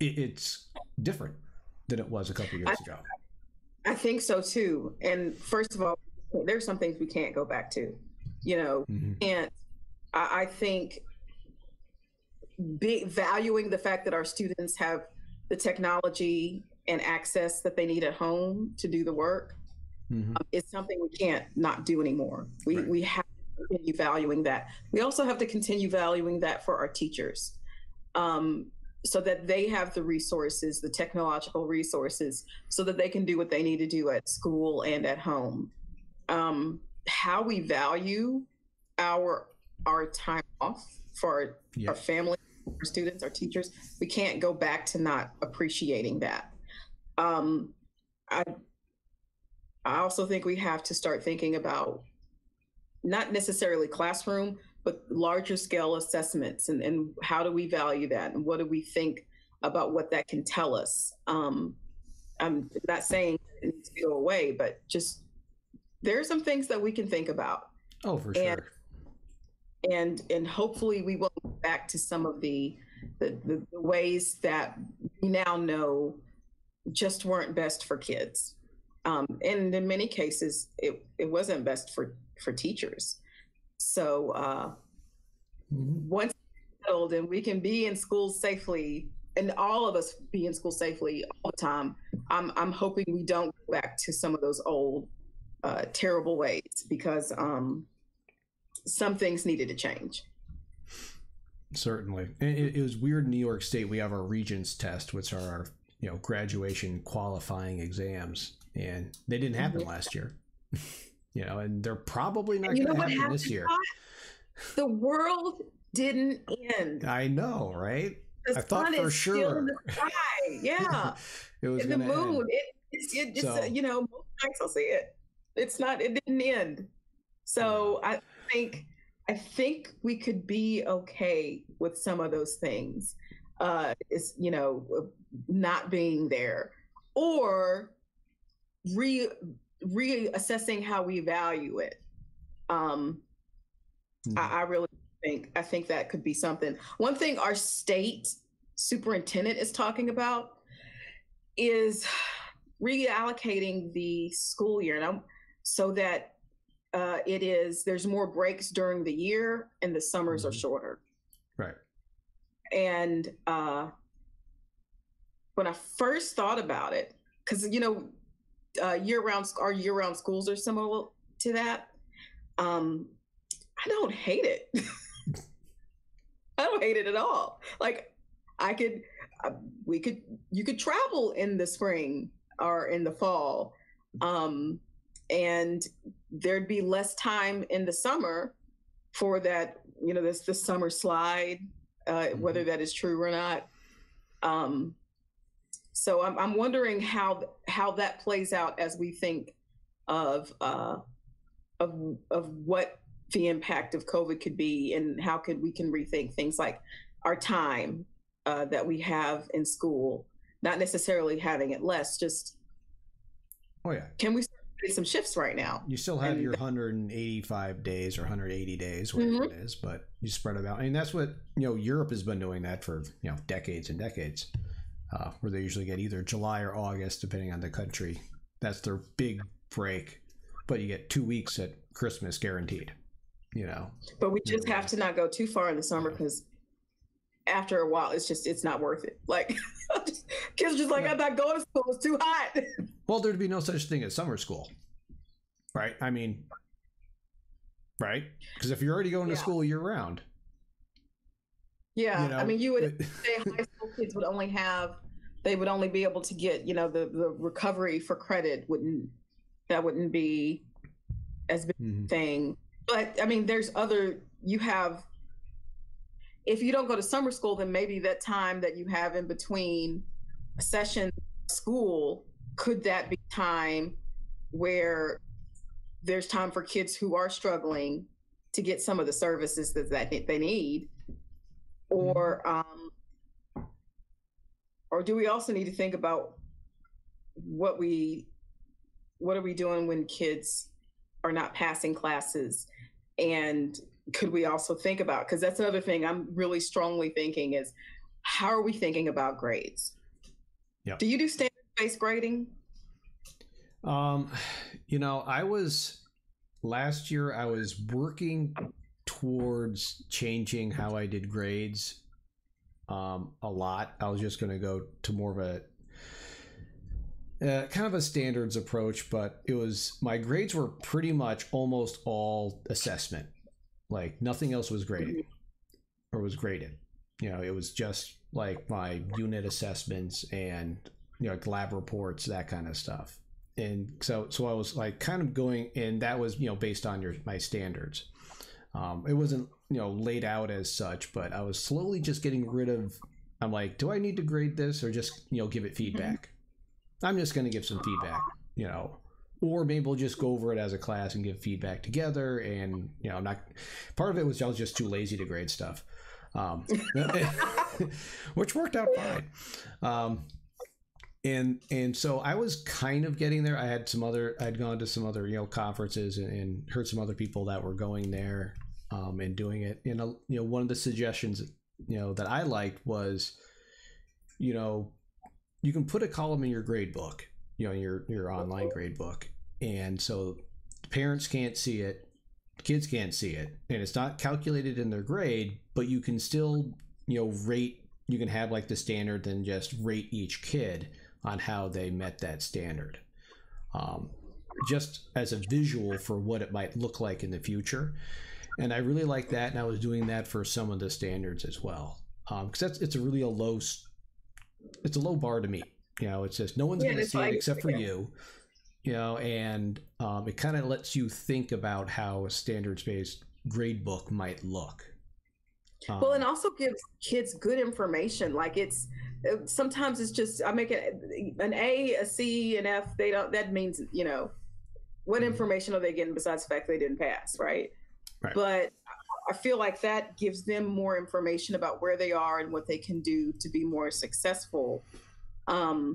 it's different than it was a couple years ago. I think so too. And first of all, there's some things we can't go back to, you know, and I think valuing the fact that our students have the technology and access that they need at home to do the work, It's something we can't not do anymore. We have to continue valuing that. We also have to continue valuing that for our teachers, so that they have the resources, the technological resources, so that they can do what they need to do at school and at home. How we value our time off for our family, our students, our teachers, we can't go back to not appreciating that. I also think we have to start thinking about not necessarily classroom, but larger scale assessments, and how do we value that, and what do we think about what that can tell us. I'm not saying it needs to go away, but just there are some things that we can think about. Oh, for sure. And hopefully we will go back to some of the ways that we now know just weren't best for kids. And in many cases, it wasn't best for teachers. So once it's settled and we can be in school safely, and all of us be in school safely all the time, I'm hoping we don't go back to some of those old terrible ways, because some things needed to change. Certainly. It was weird in New York State. We have our Regents test, which are our graduation qualifying exams, and they didn't happen last year. And they're probably not going to happen this year. The world didn't end. I know, right? The I thought for sure. Still in the sky. Yeah. It was in the moon. It's most nights I'll see it. It didn't end. So I think we could be okay with some of those things. Not being there, or reassessing how we value it. I really think that could be something. One thing our state superintendent is talking about is reallocating the school year, so that there's more breaks during the year and the summers are shorter. Right. And when I first thought about it, because year-round schools are similar to that. I don't hate it. I don't hate it at all. Like, you could travel in the spring or in the fall, and there'd be less time in the summer for that. The summer slide, whether that is true or not. So I'm wondering how that plays out as we think of what the impact of COVID could be, and how we can rethink things like our time that we have in school, not necessarily having it less, just can we start doing some shifts right now? You still have your 185 days or 180 days, whatever it is, but you spread it out. I mean, that's what Europe has been doing that for decades and decades. Where they usually get either July or August, depending on the country. That's their big break. But you get 2 weeks at Christmas guaranteed, But we just have to not go too far in the summer, because after a while, it's not worth it. Like, kids are just like, I'm not going to school. It's too hot. Well, there'd be no such thing as summer school, right? I mean, right? Because if you're already going to school year round. Yeah, I mean, you would say high school kids would only be able to get, the recovery for credit wouldn't be as big a thing. But I mean, if you don't go to summer school, then maybe that time that you have in between sessions of school, could that be time where there's time for kids who are struggling to get some of the services that they need? Or do we also need to think about what are we doing when kids are not passing classes? And could we also think about, because that's another thing I'm really strongly thinking, is how are we thinking about grades? Yeah. Do you do standard-based grading? Last year I was working towards changing how I did grades a lot. I was just going to go to more of kind of a standards approach, but my grades were pretty much almost all assessment. Like nothing else was graded or was graded. It was just like my unit assessments and like lab reports, that kind of stuff. And so I was like kind of going, and that was based on my standards. It wasn't laid out as such, but I was slowly just getting rid of. I'm like, do I need to grade this or just give it feedback? I'm just going to give some feedback, or maybe we'll just go over it as a class and give feedback together. And, not part of it was I was just too lazy to grade stuff, which worked out fine. And so I was kind of getting there. I'd gone to some other, conferences and heard some other people that were going there, and doing it. And, one of the suggestions, that I liked was, you can put a column in your grade book, your online grade book. And so parents can't see it, kids can't see it, and it's not calculated in their grade, but you can still, rate, you can have like the standard and just rate each kid on how they met that standard. Just as a visual for what it might look like in the future. And I really like that. And I was doing that for some of the standards as well. Because it's a really low bar to meet. It's just no one's going to see it except for you. And it kind of lets you think about how a standards-based grade book might look. Well, and also gives kids good information. Like sometimes it's just, I make it an A, a C, an F. That means, what information are they getting besides the fact they didn't pass, right? Right. But I feel like that gives them more information about where they are and what they can do to be more successful. And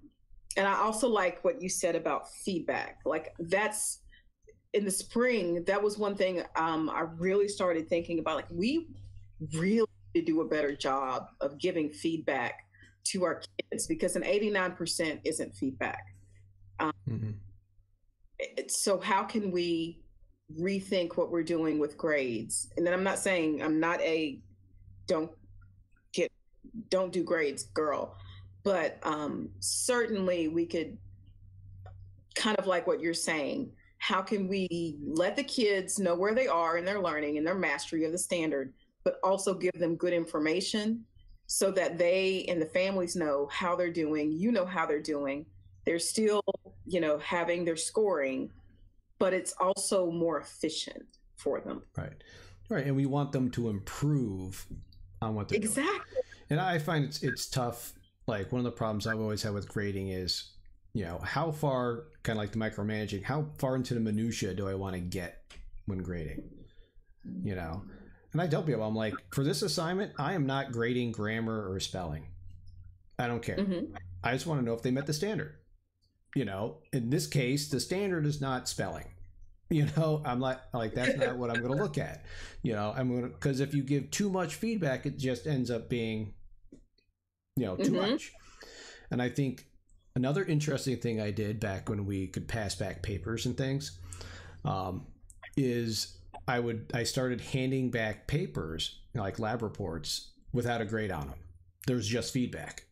I also like what you said about feedback. Like that's in the spring, that was one thing I really started thinking about. Like we really need to do a better job of giving feedback to our kids, because an 89% isn't feedback. So how can we rethink what we're doing with grades? And then I'm not saying I'm not a don't do grades girl, but certainly we could kind of like what you're saying. How can we let the kids know where they are in their learning and their mastery of the standard, but also give them good information so that they and the families know how they're doing, how they're doing. They're still, having their scoring, but it's also more efficient for them. Right. Right. And we want them to improve on what they're doing. And I find it's tough. Like one of the problems I've always had with grading is, how far, kind of like the micromanaging, how far into the minutia do I want to get when grading? And I tell people, I'm like, for this assignment, I am not grading grammar or spelling. I don't care. I just want to know if they met the standard. In this case, the standard is not spelling. I'm not like, that's not what I'm going to look at. Because if you give too much feedback, it just ends up being, too much. And I think another interesting thing I did back when we could pass back papers and things, is I started handing back papers, like lab reports, without a grade on them. There's just feedback.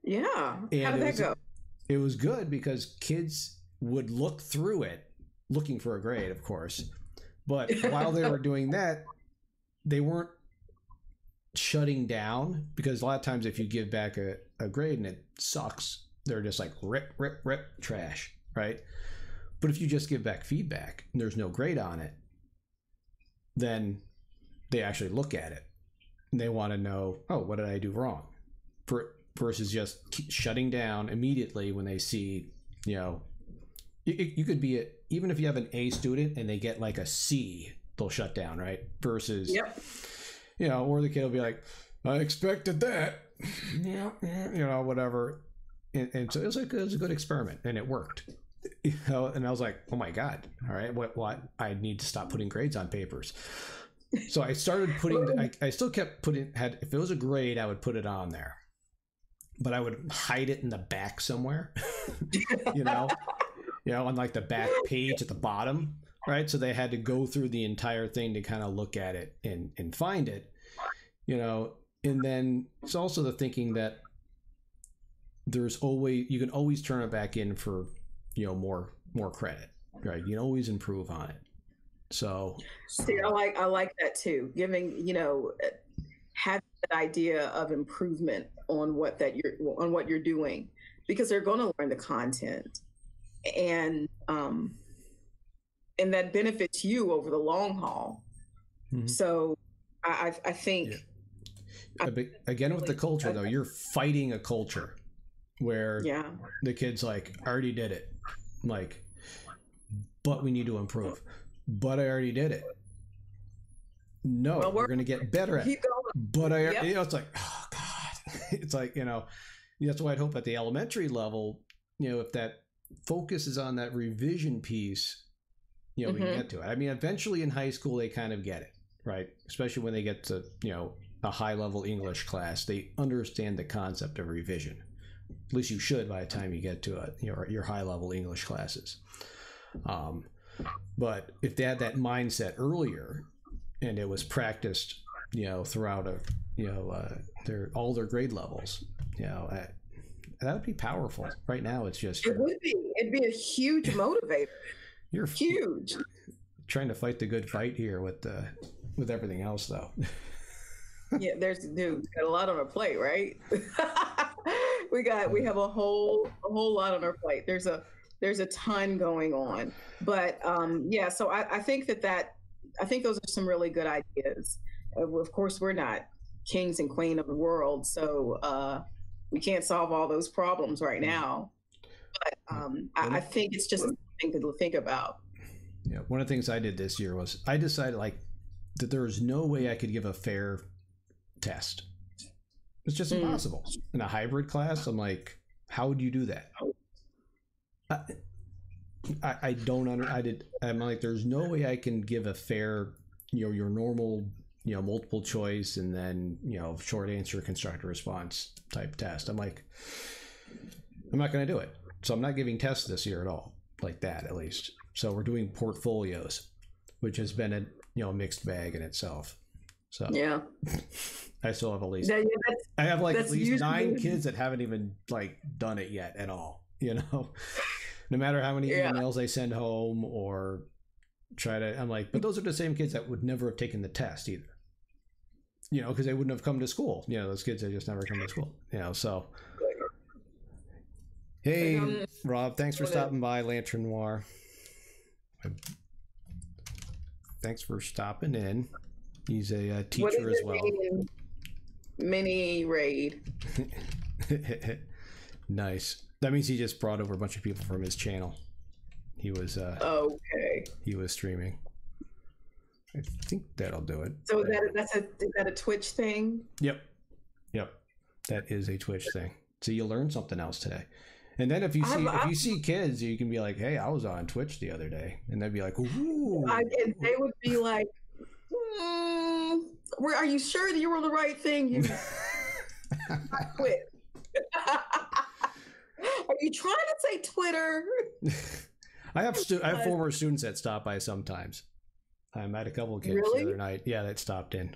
Yeah. And how did that go? It was good because kids would look through it, looking for a grade, of course. But while they were doing that, they weren't shutting down, because a lot of times if you give back a grade and it sucks, they're just like rip, trash, right? But if you just give back feedback and there's no grade on it, then they actually look at it and they want to know, oh, what did I do wrong? Versus just shutting down immediately when they see, you could be even if you have an A student and they get like a C, they'll shut down, right? Versus, or the kid will be like, I expected that, whatever. And so it was a good experiment, and it worked. And I was like, oh my God, all right, what? I need to stop putting grades on papers. So I started I still kept if it was a grade, I would put it on there, but I would hide it in the back somewhere, on like the back page at the bottom, right? So they had to go through the entire thing to kind of look at it and find it, and then it's also the thinking that you can always turn it back in for, more credit, right? You can always improve on it. So see, I like that too. Giving, having that idea of improvement on what you're doing, because they're going to learn the content, and that benefits you over the long haul. Mm-hmm. So I think again with the culture though, you're fighting a culture where the kid's like, I already did it, like, but we need to improve. But I already did it. No, we're going to get better at it. But it's like, oh God, it's like, that's why I'd hope at the elementary level, if that focus is on that revision piece, we can get to it. I mean, eventually in high school, they kind of get it, right? Especially when they get to, a high level English class, they understand the concept of revision. At least you should by the time you get to your high level English classes. But if they had that mindset earlier and it was practiced, throughout all their grade levels, that would be powerful. Right now, it's just it'd be a huge motivator. You're huge. Trying to fight the good fight here with everything else, though. Yeah, got a lot on our plate, right? we have a whole lot on our plate. There's a ton going on, but so I think I think those are some really good ideas. Of course, we're not kings and queen of the world, so we can't solve all those problems right now. But I think it's just something to think about. Yeah, one of the things I did this year was I decided that there was no way I could give a fair test. It's just impossible. In a hybrid class, I'm like, how would you do that? I don't I'm like, there's no way I can give a fair, your normal, multiple choice and then, short answer, constructive response type test. I'm like, I'm not going to do it. So I'm not giving tests this year at all, like that at least. So we're doing portfolios, which has been a mixed bag in itself. So yeah, I still have at least, I have at least 9 kids that haven't even done it yet at all, no matter how many emails they send home or I'm like, but those are the same kids that would never have taken the test either, because they wouldn't have come to school. Those kids that just never come to school, so. Hey, Rob, thanks for stopping by, Lantern Noir. Thanks for stopping in. He's a teacher as well. Mini raid. Nice. That means he just brought over a bunch of people from his channel. He was okay. He was streaming. I think that'll do it. So is that a Twitch thing? Yep. That is a Twitch thing. So you learned something else today. And then if you see kids, you can be like, "Hey, I was on Twitch the other day," and they'd be like, "Ooh!" And they would be like, "Are you sure that you were on the right thing? You quit." Are you trying to say Twitter? I have former students that stop by sometimes. I met a couple of kids the other night. Yeah, that stopped in.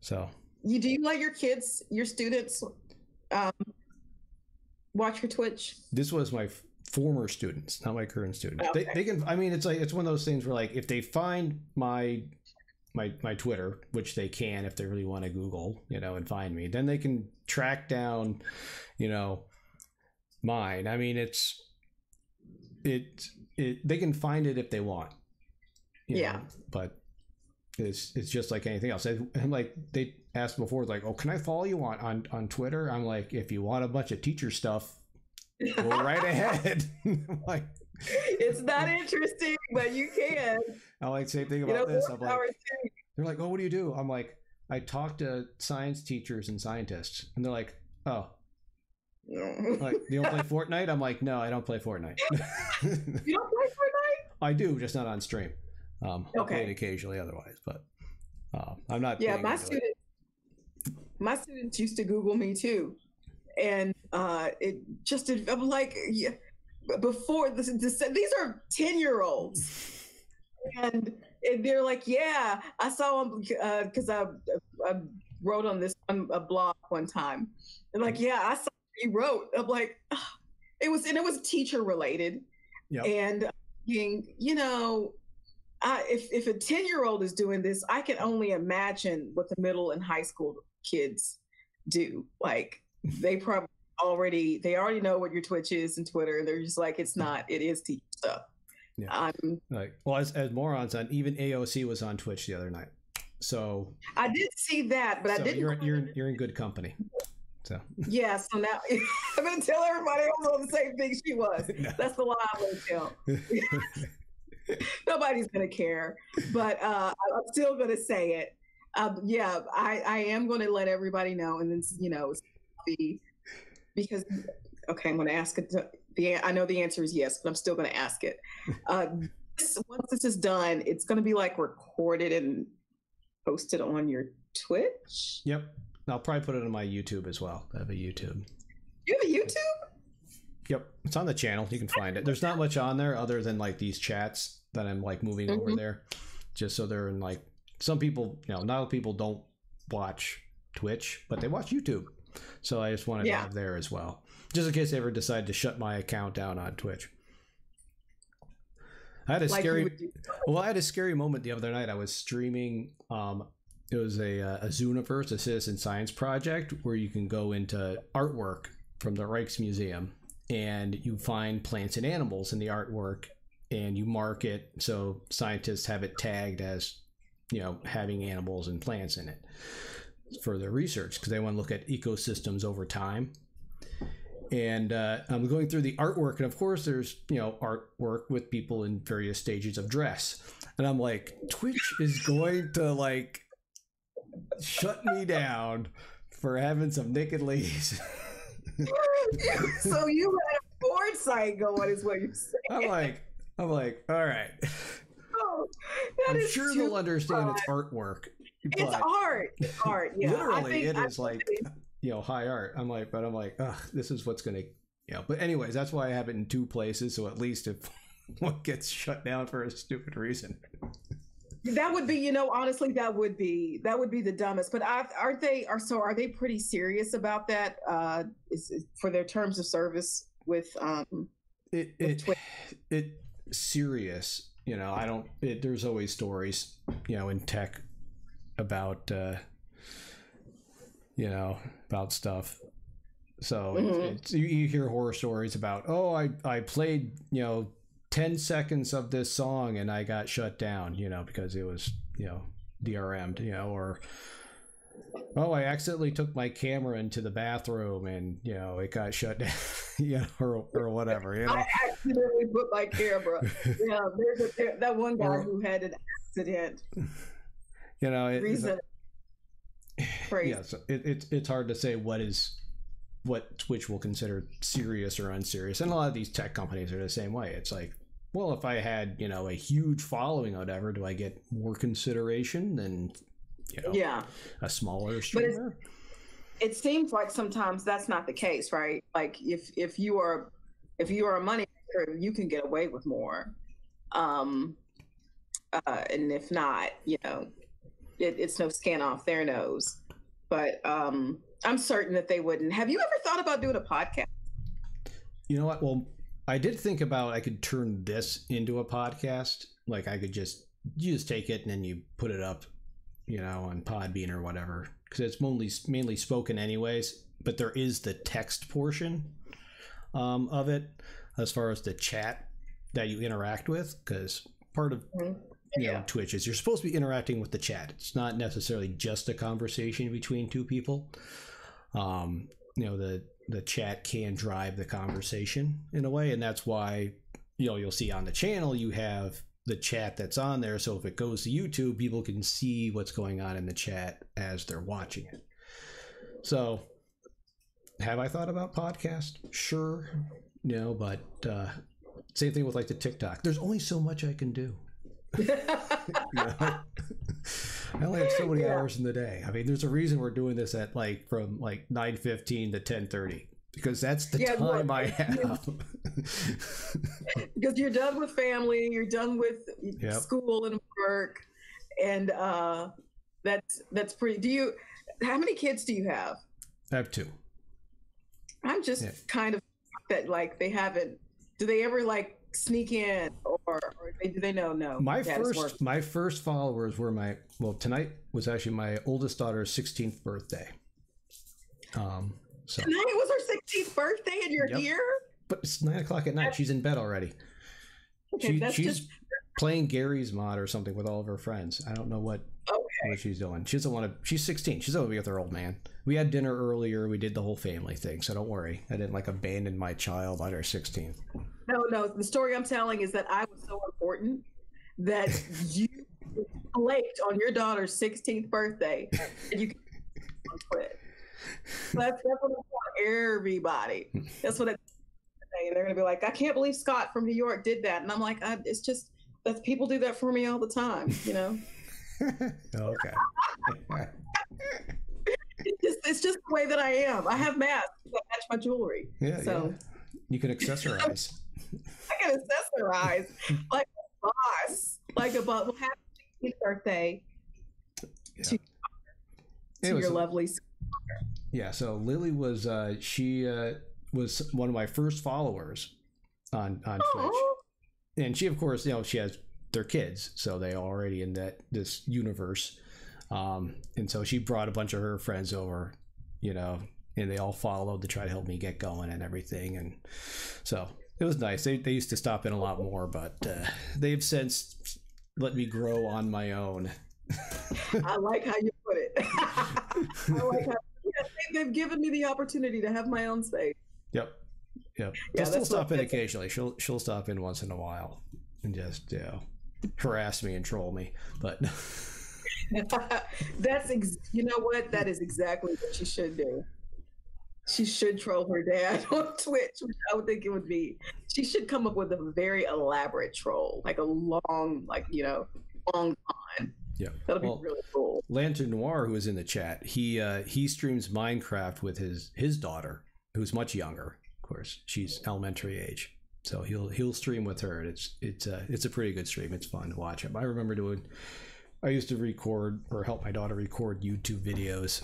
So do you let your students watch your Twitch? This was my former students, not my current students. Okay. They can. I mean, it's one of those things where if they find my Twitter, which they can if they really want to Google, and find me, then they can track down, mine. I mean, they can find it if they want. But it's just like anything else. I'm like, they asked before, oh, can I follow you on Twitter? I'm like, if you want a bunch of teacher stuff, go right ahead. Like, it's not interesting, but you can. I like same thing about this. I'm like, they're like, oh, what do you do? I'm like, I talk to science teachers and scientists, and they're like, oh. Like, you don't play Fortnite? I'm like, no, I don't play Fortnite. You don't play Fortnite? I do, just not on stream. I'll play it occasionally otherwise, but I'm not. Yeah, my students used to Google me too, and I'm like, before this, these are 10-year-olds, and they're like, yeah, I saw them because I wrote on a blog one time, and like, yeah, I saw he wrote. I'm like, oh, it was teacher related. Yep. And you know, if a 10-year-old is doing this, I can only imagine what the middle and high school kids do. Like they probably already know what your Twitch is and Twitter, and they're just like, it is teacher stuff. Yeah. Like, well, as morons on, even AOC was on Twitch the other night. So I did see that, but I didn't. You're in good company. So yeah. So now I'm gonna tell everybody else on the same thing she was. No. That's the lie I'm gonna tell. Nobody's gonna care, but I'm still gonna say it. Yeah, I am going to let everybody know, and then because okay, I'm going to ask it. I know the answer is yes, but I'm still going to ask it. Once this is done, it's going to be like recorded and posted on your Twitch. Yep, I'll probably put it on my YouTube as well. I have a YouTube. You have a YouTube? Yep, it's on the channel. You can find it. There's not much on there other than like these chats that I'm like moving over there, just so they're in like. Some people, not all people don't watch Twitch, but they watch YouTube. So I just wanted to have there as well, just in case they ever decide to shut my account down on Twitch. I had a scary moment the other night. I was streaming. It was a Zooniverse, a citizen science project, where you can go into artwork from the Rijksmuseum and you find plants and animals in the artwork, and you mark it so scientists have it tagged as having animals and plants in it for their research, because they want to look at ecosystems over time. And I'm going through the artwork, and of course there's artwork with people in various stages of dress, and I'm like, Twitch is going to like shut me down for having some naked ladies. So you had a porn site going, is what you're saying. I'm like, all right. I'm sure they'll understand it's artwork. It's art. It's art. Yeah. Literally, it is like high art. I'm like, ugh, this is what's gonna. But anyways, that's why I have it in two places. So at least if one gets shut down for a stupid reason, that would be, honestly, that would be the dumbest. But are they pretty serious about that? For their terms of service with it serious. There's always stories, in tech about, about stuff. So you hear horror stories about, I played, 10 seconds of this song and I got shut down, because it was, DRM'd, or, I accidentally took my camera into the bathroom and, it got shut down, or whatever, I accidentally put my camera. There's that one guy who had an accident. So it's hard to say what Twitch will consider serious or unserious. And a lot of these tech companies are the same way. It's like, well, if I had, a huge following or whatever, do I get more consideration than a smaller streamer? But it seems like sometimes that's not the case, right? Like if you are a money maker, you can get away with more. And if not, it's no skin off their nose. But I'm certain that they wouldn't. Have you ever thought about doing a podcast? You know what? Well, I did think about I could turn this into a podcast. Like I could you just take it and then you put it up, on Podbean or whatever, because it's mainly spoken anyways. But there is the text portion of it, as far as the chat that you interact with, because part of Twitch is you're supposed to be interacting with the chat. It's not necessarily just a conversation between two people. The chat can drive the conversation in a way, and that's why you'll see on the channel you have the chat that's on there, so if it goes to YouTube, people can see what's going on in the chat as they're watching it. So have I thought about podcast? Sure. But same thing with like the TikTok. There's only so much I can do. I only have so many hours in the day. I mean, there's a reason we're doing this at from 9:15 to 10:30, because that's the time I have. Because you're done with family, you're done with school and work, and that's pretty. How many kids do you have? I have 2. I'm just kind of that like they haven't. Do they ever like sneak in, or do they know? No. My first followers were tonight was actually my oldest daughter's 16th birthday. So tonight was her 16th birthday, and you're here. But it's 9 o'clock at night. She's in bed already. Okay, she's playing Gary's Mod or something with all of her friends. I don't know what she's doing. She doesn't want to. She's 16. She's going to be with her old man. We had dinner earlier. We did the whole family thing, so don't worry. I didn't like abandon my child on her 16th. No. The story I'm telling is that I was so important that you flaked on your daughter's 16th birthday, and you quit. That's what I want everybody. That's what it's. And they're going to be like, I can't believe Scott from New York did that. And I'm like, it's just that people do that for me all the time, you know? Okay. It's just the way that I am. I have masks that match my jewelry. Yeah. So you can accessorize. I can accessorize like a boss, like a boss. Well, happy birthday to your lovely sister. Yeah. So Lily was, she was one of my first followers on Twitch. And she, of course, she has their kids, so they are already in this universe. And so she brought a bunch of her friends over, and they all followed to try to help me get going and everything. And so it was nice. They used to stop in a lot more, but they've since let me grow on my own. I like how you put it. I like how they've given me the opportunity to have my own space. Yep. She'll still stop in occasionally. She'll stop in once in a while and just harass me and troll me. But you know what? That is exactly what she should do. She should troll her dad on Twitch, which I would think it would be. She should come up with a very elaborate troll, like a long time. Yeah, that'll be really cool. Lantern Noir, who is in the chat, he streams Minecraft with his daughter, who's much younger. Of course, she's elementary age, so he'll stream with her, and it's a pretty good stream. It's fun to watch him. I remember I used to record or help my daughter record YouTube videos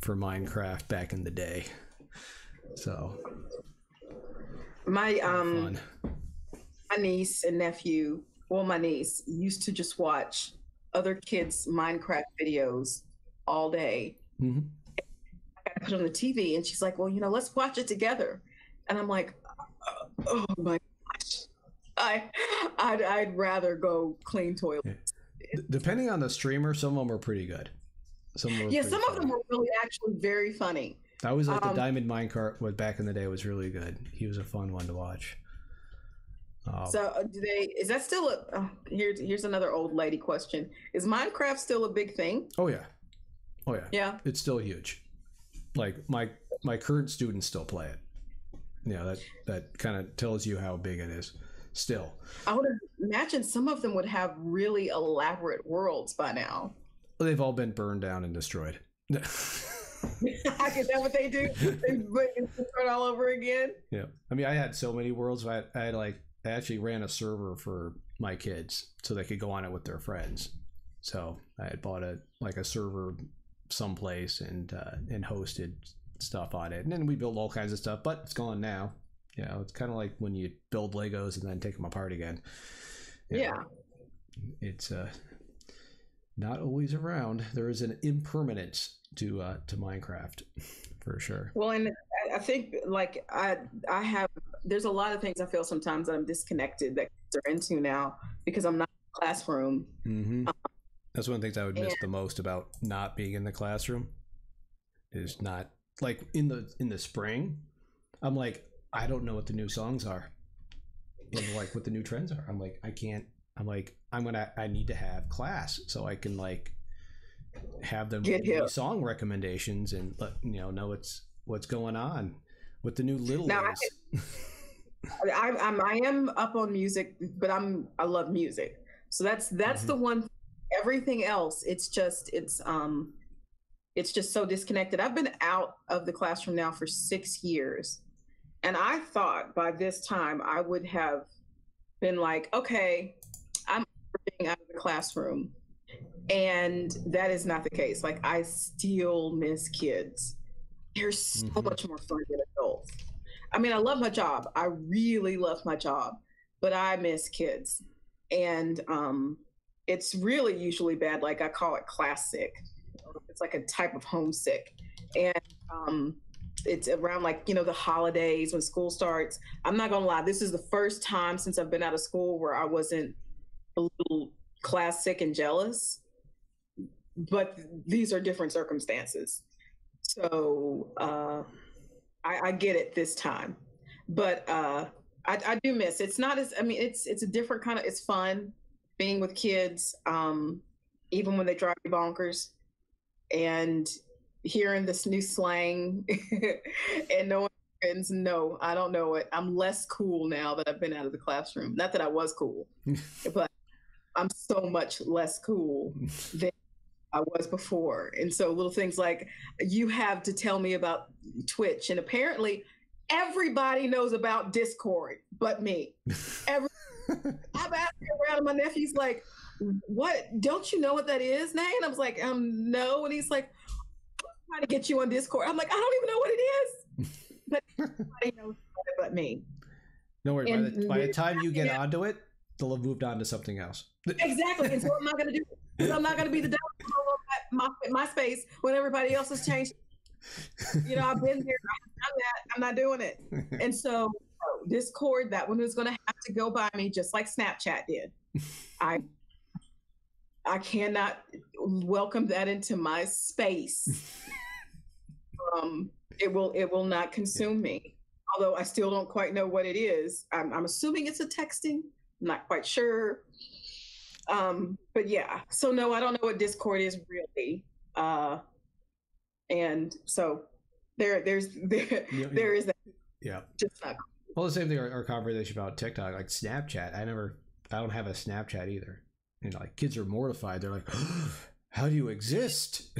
for Minecraft back in the day. So my niece and nephew, my niece used to just watch other kids' Minecraft videos all day. Mm-hmm. I put on the TV, and she's like, well, let's watch it together. And I'm like, oh my gosh, I'd rather go clean toilets. Yeah. Depending on the streamer, some of them are pretty good. Some of them were really actually very funny. I was like the Diamond Minecart back in the day was really good. He was a fun one to watch. So is that still here's another old lady question. Is Minecraft still a big thing? Oh yeah. Yeah. It's still huge. Like my current students still play it. That kind of tells you how big it is still. I would imagine some of them would have really elaborate worlds by now. They've all been burned down and destroyed. Is that what they do? They start all over again? Yeah. I mean, I had so many worlds. I actually ran a server for my kids so they could go on it with their friends. So I had bought a server someplace and hosted stuff on it, and then we built all kinds of stuff, but it's gone now. It's kind of like when you build Legos and then take them apart again. It's not always around. There is an impermanence to Minecraft for sure. Well, and I think there's a lot of things I feel sometimes that I'm disconnected that kids are into now because I'm not in the classroom. Mm-hmm. That's one of the things I would miss the most about not being in the classroom is not like in the spring. I'm like, I don't know what the new songs are and like what the new trends are. I'm like, I can't. I'm like, I need to have class so I can like have them song recommendations and know what's going on with the new little guys. I am up on music, but I love music. So that's mm-hmm. the one. Everything else, it's just so disconnected. I've been out of the classroom now for 6 years, and I thought by this time I would have been like, okay, I'm being out of the classroom, and that is not the case. Like, I still miss kids. They're so mm-hmm. much more fun than adults. I mean, I love my job. I really love my job, but I miss kids. And it's really usually bad. Like I call it class sick. It's like a type of homesick. And it's around like, the holidays when school starts. I'm not gonna lie, this is the first time since I've been out of school where I wasn't a little class sick and jealous. But these are different circumstances. So I get it this time. But I do miss. It's not as, I mean, it's a different kind of, it's fun being with kids, even when they drive you bonkers, and hearing this new slang and knowing friends. No, I don't know it. I'm less cool now that I've been out of the classroom. Not that I was cool, but I'm so much less cool than I was before. And so little things like, you have to tell me about Twitch, and apparently everybody knows about Discord but me. I'm asking around, and my nephew's like, what, don't you know what that is, Nay? And I was like, no. And he's like, I'm trying to get you on Discord. I'm like, I don't even know what it is. But everybody knows about it but me. Don't worry, by the time you get onto it, they'll have moved on to something else. Exactly. And so I'm not going to do it. I'm not going to be the devil of my space when everybody else has changed. I've been there. I'm not doing it. And so Discord, that one is going to have to go by me just like Snapchat did. I cannot welcome that into my space. It will not consume me. Although I still don't quite know what it is. I'm assuming it's a texting. I'm not quite sure. But yeah, so no, I don't know what Discord is really. And so there is that. Yeah. Just not. Well, the same thing, our conversation about TikTok, like Snapchat. I don't have a Snapchat either. Like kids are mortified. They're like, oh, how do you exist?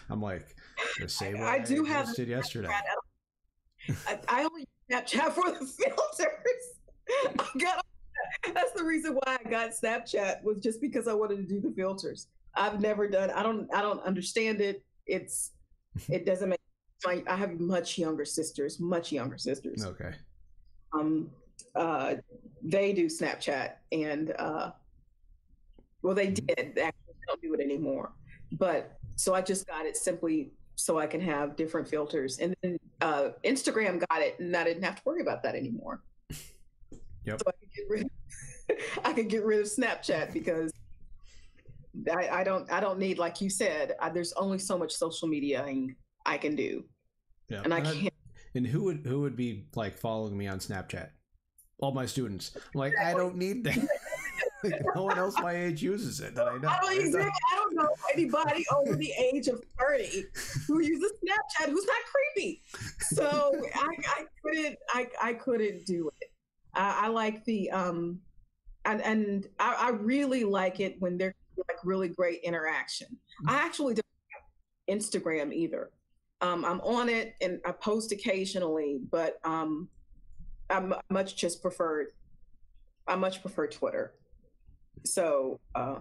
I'm like, the same way I do have yesterday. I only use Snapchat for the filters. That's the reason why I got Snapchat, was just because I wanted to do the filters. I've never done. I don't understand it. It doesn't make. I have much younger sisters. Okay. They do Snapchat, and well, they did. They actually don't do it anymore. But so I just got it simply so I can have different filters, and then Instagram got it, and I didn't have to worry about that anymore. Yep. So I could get rid of Snapchat, because I don't need, like you said, there's only so much social media I can do. Yeah. And I can't. And who would be like following me on Snapchat? All my students. I'm like, I don't need that. No one else my age uses it that I know. I don't know anybody over the age of 30 who uses Snapchat who's not creepy. So I couldn't do it. I like the and I really like it when there's like really great interaction. I actually don't have Instagram either. I'm on it and I post occasionally, but I much prefer Twitter. So and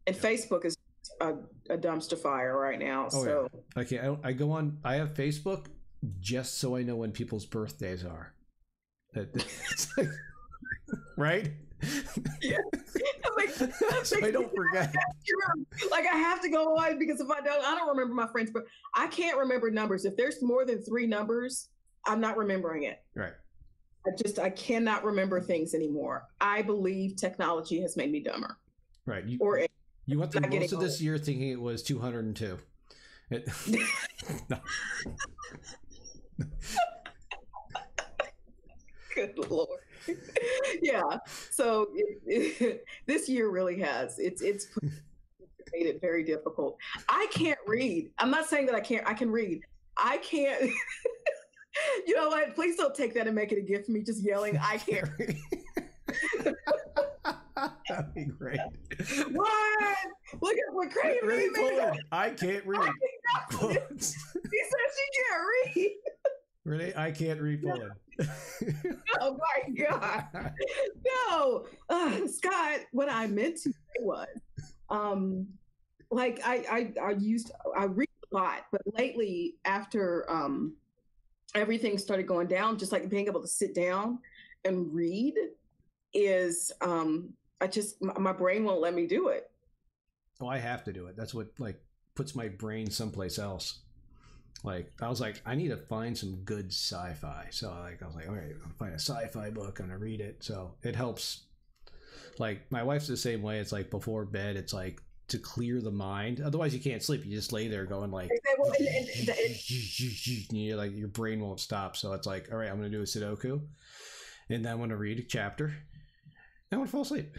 Facebook is a dumpster fire right now. Oh, so yeah. Okay, I go on. I have Facebook just so I know when people's birthdays are. Like, right? Yeah. So I don't forget. Like I have to go on, because if I don't remember my friends, but I can't remember numbers. If there's more than 3 numbers, I'm not remembering it. Right. I cannot remember things anymore. I believe technology has made me dumber. Right. You went through most of this year thinking it was 202. No. Good Lord. Yeah. So this year really has. It's made it very difficult. I can't read. I'm not saying that I can't. I can read. I can't. You know what? Please don't take that and make it a gift for me. Just yelling, I can't read. That'd be great. What? Look at what crazy. I can't read. He says she can't read. Renae, I can't read Pullen. Oh my God. No. Scott, what I meant to say was, like I read a lot, but lately after everything started going down, just like being able to sit down and read is, my brain won't let me do it. Oh, I have to do it. That's what like puts my brain someplace else. Like I was like, I need to find some good sci-fi. So like I was like, all right, I'll find a sci-fi book, I'm gonna read it. So it helps. Like my wife's the same way. It's like before bed, it's like to clear the mind. Otherwise, you can't sleep. You just lay there going like, you're like your brain won't stop. So it's like, all right, I'm gonna do a Sudoku, and then I'm gonna read a chapter. And I'm gonna fall asleep.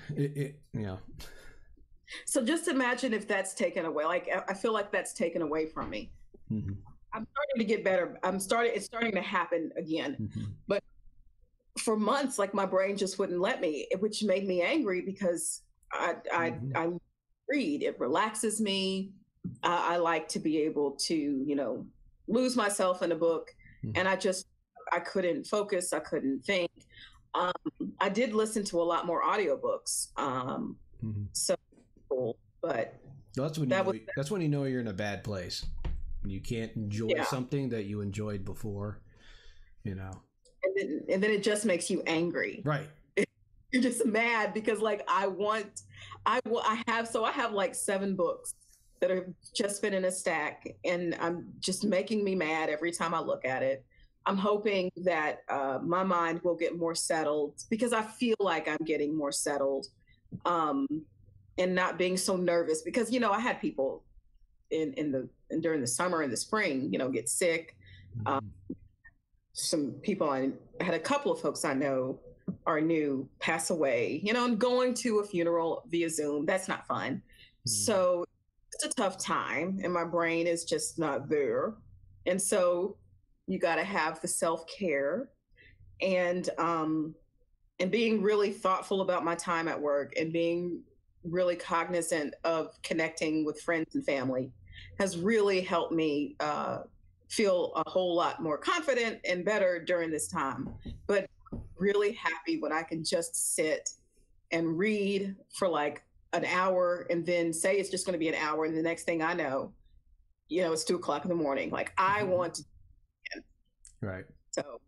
So just imagine if that's taken away. Like I feel like that's taken away from me. Mm-hmm. I'm starting to get better. It's starting to happen again. Mm-hmm. But for months, like my brain just wouldn't let me, which made me angry because I read. It relaxes me. I like to be able to, lose myself in a book. Mm-hmm. And I couldn't focus. I couldn't think. I did listen to a lot more audiobooks. So cool. But that's when you know you're in a bad place. You can't enjoy something that you enjoyed before, And then it just makes you angry. Right. You're just mad because like I have like 7 books that have just been in a stack, and I'm just making me mad every time I look at it. I'm hoping that my mind will get more settled because I feel like I'm getting more settled, and not being so nervous because, I had people during the summer and the spring, get sick. Some people I had a couple of folks I know or knew pass away, and going to a funeral via Zoom, that's not fun. So it's a tough time and my brain is just not there. And so you got to have the self-care and being really thoughtful about my time at work and being really cognizant of connecting with friends and family has really helped me feel a whole lot more confident and better during this time. But really happy when I can just sit and read for like an hour and then say it's just going to be an hour. And the next thing I know, it's 2:00 in the morning. Like I want to. Right. So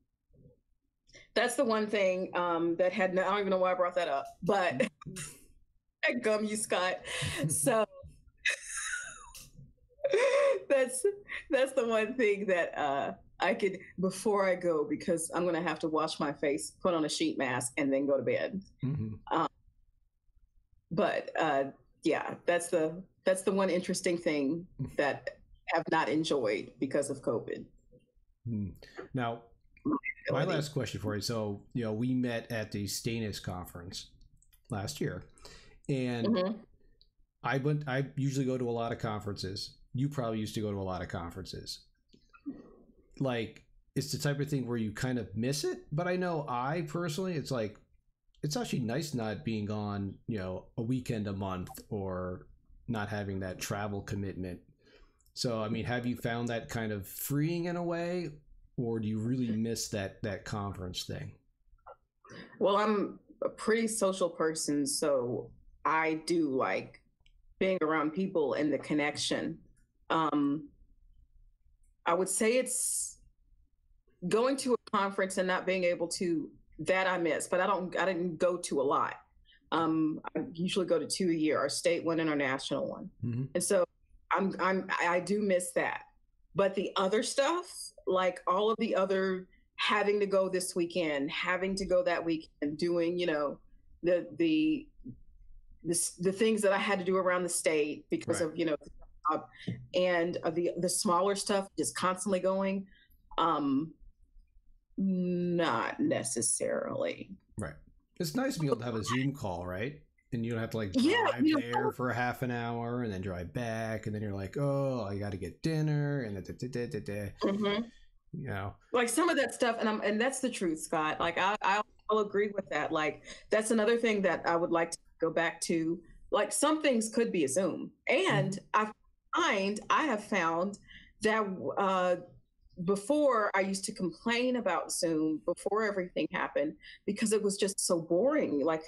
that's the one thing that I don't even know why I brought that up, but I gum you, Scott. So that's the one thing that I could, before I go, because I'm going to have to wash my face, put on a sheet mask, and then go to bed. Mm-hmm. But that's the one interesting thing that I've not enjoyed because of COVID. Now, my last question for you. So, we met at the Stannis conference last year, and I usually go to a lot of conferences. You probably used to go to a lot of conferences. Like, it's the type of thing where you kind of miss it. But I know I personally, it's like, it's actually nice not being gone, a weekend a month or not having that travel commitment. So, I mean, have you found that kind of freeing in a way, or do you really miss that conference thing? Well, I'm a pretty social person, so I do like being around people and the connection. I would say it's going to a conference and not being able to, that I miss, but I didn't go to a lot. I usually go to 2 a year, our state one and our national one. Mm-hmm. And so I do miss that. But the other stuff, like all of the other having to go this weekend, having to go that weekend, doing, the things that I had to do around the state because of, and the smaller stuff just constantly going, not necessarily. Right. It's nice to be able to have a Zoom call, right? And you don't have to like drive there for half an hour and then drive back, and then you're like, oh, I got to get dinner and like some of that stuff, and that's the truth, Scott. Like I'll agree with that. Like that's another thing that I would like to go back to. Like some things could be a Zoom, and I have found that before I used to complain about Zoom before everything happened because it was just so boring. Like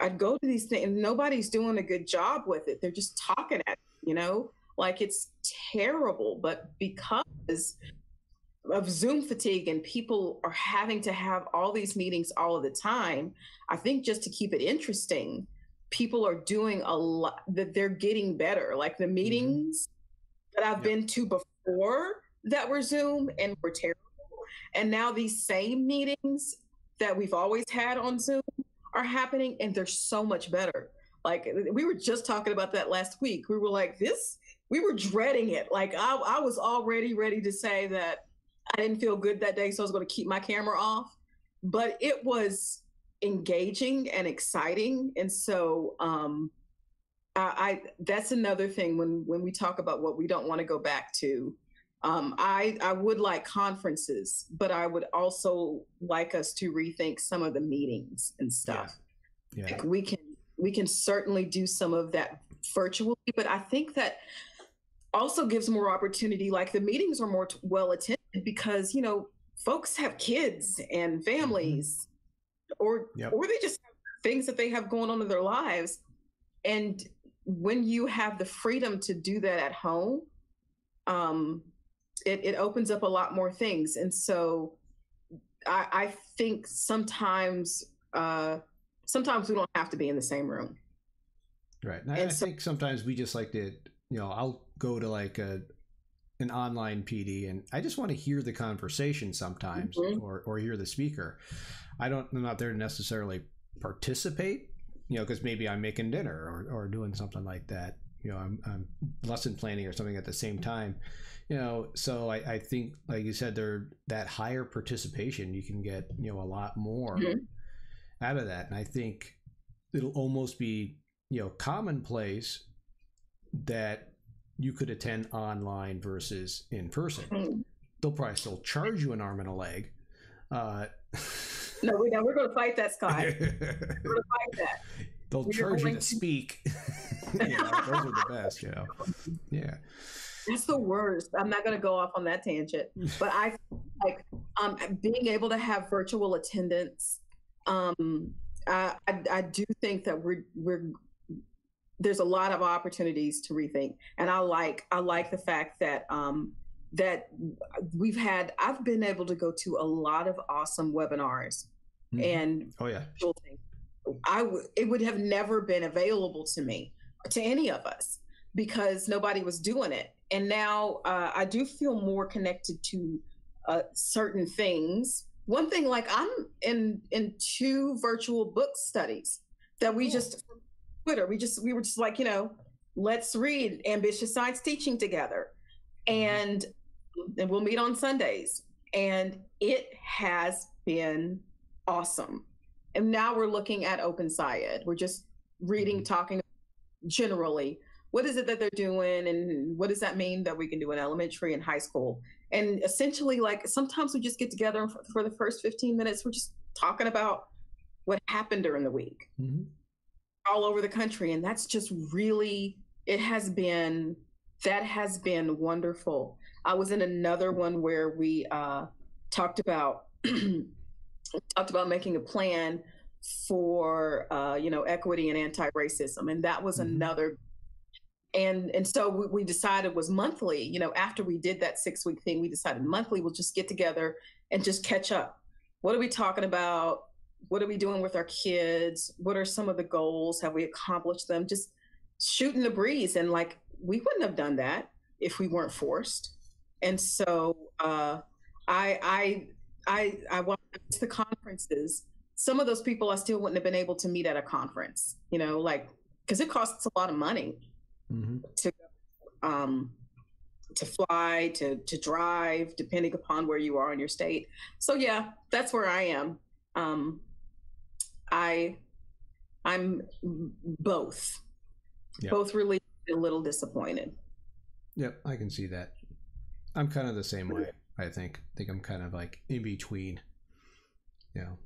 I'd go to these things and nobody's doing a good job with it. They're just talking at like it's terrible. But because of Zoom fatigue, and people are having to have all these meetings all of the time. I think just to keep it interesting, people are doing a lot, that they're getting better. Like the meetings that I've been to before that were Zoom and were terrible. And now these same meetings that we've always had on Zoom are happening, and they're so much better. Like we were just talking about that last week. We were like, we were dreading it. Like I was already ready to say that I didn't feel good that day, so I was going to keep my camera off. But it was engaging and exciting. And so I that's another thing when we talk about what we don't want to go back to. I would like conferences, but I would also like us to rethink some of the meetings and stuff. Yeah. Like we can certainly do some of that virtually, but I think that also gives more opportunity. Like the meetings are more well attended because, you know, folks have kids and families, or they just have things that they have going on in their lives. And when you have the freedom to do that at home, it opens up a lot more things. And so I think sometimes we don't have to be in the same room. Right. And I think sometimes we just like to, you know, I'll go to like an online PD and I just want to hear the conversation sometimes, or hear the speaker. I'm not there to necessarily participate, you know, because maybe I'm making dinner or doing something like that. You know, I'm lesson planning or something at the same time, you know. So I think, like you said, that higher participation, you can get, you know, a lot more out of that. And I think it'll almost be, you know, commonplace that you could attend online versus in person. They'll probably still charge you an arm and a leg. No, we're going to fight that, Scott. We're going to fight that. They'll charge you to speak. You know, those are the best, you know. Yeah. That's the worst. I'm not going to go off on that tangent, but I like being able to have virtual attendance. I do think that there's a lot of opportunities to rethink, and I like the fact that that I've been able to go to a lot of awesome webinars, and it would have never been available to me, to any of us, because nobody was doing it. And now I do feel more connected to certain things. One thing, like I'm in 2 virtual book studies that we just Twitter. We were just like, you know, let's read Ambitious Science Teaching together, and we'll meet on Sundays, and it has been awesome. And now we're looking at Open Science. We're just reading, talking generally. What is it that they're doing, and what does that mean that we can do in elementary and high school? And essentially, like, sometimes we just get together for the first 15 minutes. We're just talking about what happened during the week all over the country. And that's just really, that has been wonderful. I was in another one where we talked about making a plan for you know, equity and anti-racism, and that was another. And so we decided it was monthly. You know, after we did that 6-week thing, we decided monthly we'll just get together and just catch up. What are we talking about? What are we doing with our kids? What are some of the goals? Have we accomplished them? Just shooting the breeze. And like, we wouldn't have done that if we weren't forced. And so I watched the conferences. Some of those people I still wouldn't have been able to meet at a conference, you know, like, because it costs a lot of money to fly, to drive, depending upon where you are in your state. So yeah, that's where I am. I'm both really a little disappointed. Yep, I can see that. I'm kind of the same way. I think I'm kind of like in between, you know.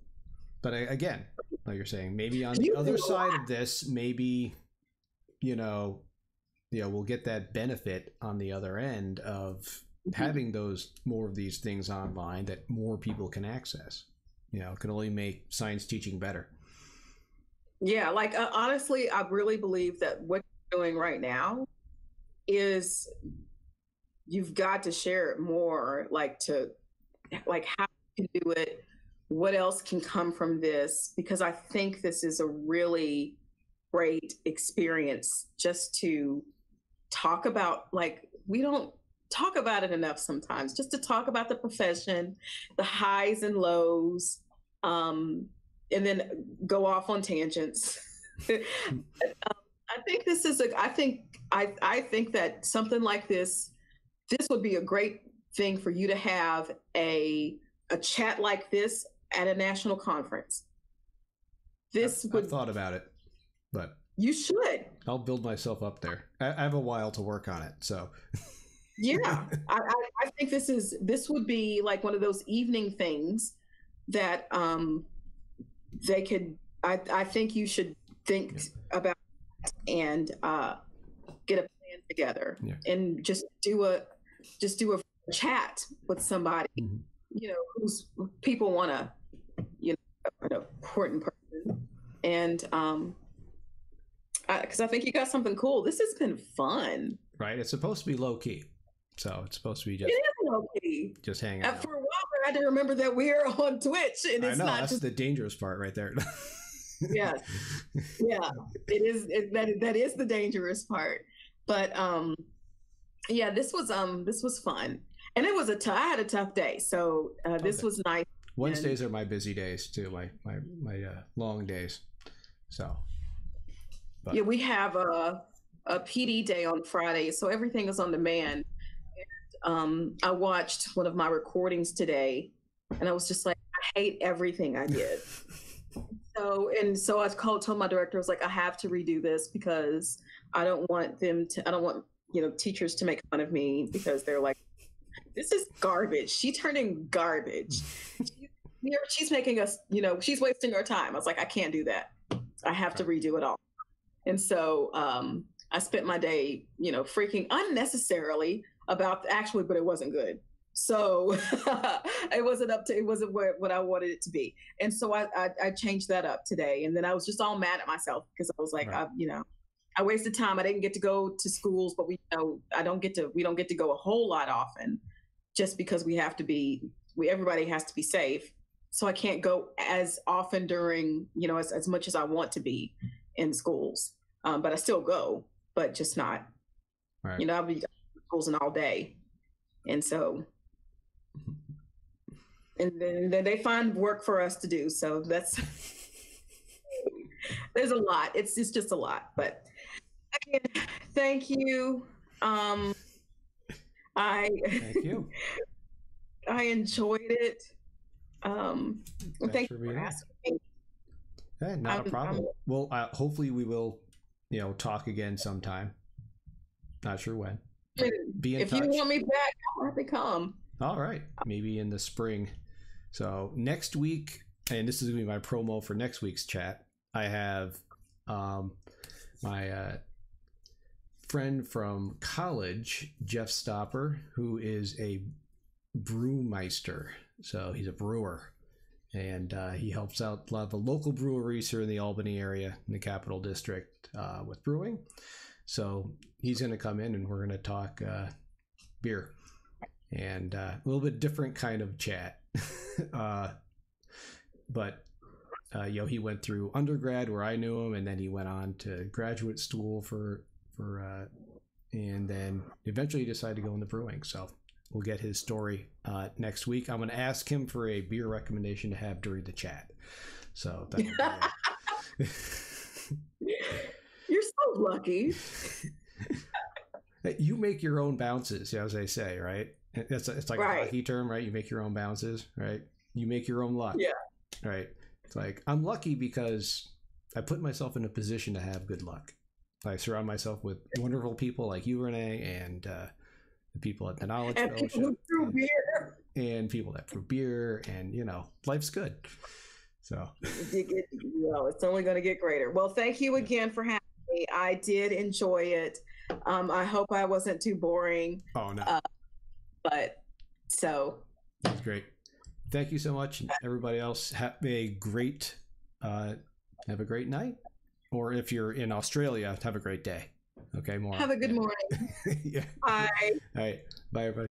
But again, like you're saying, maybe on the other side of this, maybe, you know, we'll get that benefit on the other end of having more of these things online that more people can access. You know, it can only make science teaching better. Yeah, like honestly, I really believe that what you're doing right now is you've got to share it more, like to like how you can do it, what else can come from this, because I think this is a really great experience just to talk about, like, we don't talk about it enough sometimes, just to talk about the profession, the highs and lows, and then go off on tangents. I think this is I think that something like this would be a great thing for you to have a chat like this at a national conference. I've thought about it, but you should. I'll build myself up there. I have a while to work on it, so. Yeah, I think this would be like one of those evening things that they could. I think you should think about and get a plan together and just do a chat with somebody, who's people want to, an important person, and because I think you got something cool. This has been fun. Right, it's supposed to be low key, so it's supposed to be just. It is low key. Just hanging out. For a while, I had to remember that we're on Twitch, and it's not that's just the dangerous part right there. Yes, yeah, it is. That is the dangerous part. But yeah, this was fun, and it was I had a tough day, so this was nice. Wednesdays are my busy days too, my long days. So. But. Yeah, we have a PD day on Friday, so everything is on demand. And, I watched one of my recordings today, and I was just like, I hate everything I did. So I told my director, I was like, I have to redo this because I don't want teachers to make fun of me because they're like, this is garbage. She turned in garbage. She's making us, she's wasting our time. I was like, I can't do that. I have to redo it all. And so I spent my day, freaking unnecessarily about but it wasn't good. So it wasn't what I wanted it to be. And so I changed that up today. And then I was just all mad at myself because I was like, right. I wasted time. I didn't get to go to schools, but we don't get to go a whole lot often just because everybody has to be safe. So I can't go as often during, as much as I want to be in schools. But I still go, but just not, right. I'll be schools all day. And so, and then they find work for us to do. So there's a lot. It's just a lot, but again, thank you. Thank you. I enjoyed it. Thank you for asking me. Hey, not a problem. Well, hopefully we will, talk again sometime. Not sure when. Be in touch. If you want me back, I'll have to come. All right. Maybe in the spring. So next week, and this is going to be my promo for next week's chat, I have my friend from college, Jeff Stopper, who is a brewmeister. So he's a brewer. And he helps out a lot of the local breweries here in the Albany area, in the Capital District, with brewing. So he's going to come in and we're going to talk beer and a little bit different kind of chat. But he went through undergrad where I knew him, and then he went on to graduate school and then eventually decided to go into brewing. So we'll get his story next week. I'm going to ask him for a beer recommendation to have during the chat. So you're so lucky. You make your own bounces, as they say, right? It's like right. A hockey term, right? You make your own bounces, right? You make your own luck. Yeah. Right. It's like, I'm lucky because I put myself in a position to have good luck. I surround myself with wonderful people like you, Renae, and the people at the Knowledge and Fellowship. People who brew beer. And people that brew beer, and, life's good. So. Well, it's only going to get greater. Well, thank you again for having me. I did enjoy it. I hope I wasn't too boring. Oh, no. But so. That's great. Thank you so much. Everybody else, have a great night. Or if you're in Australia, have a great day. Okay, more. Have a good morning. Yeah. Bye. All right. Bye, everybody.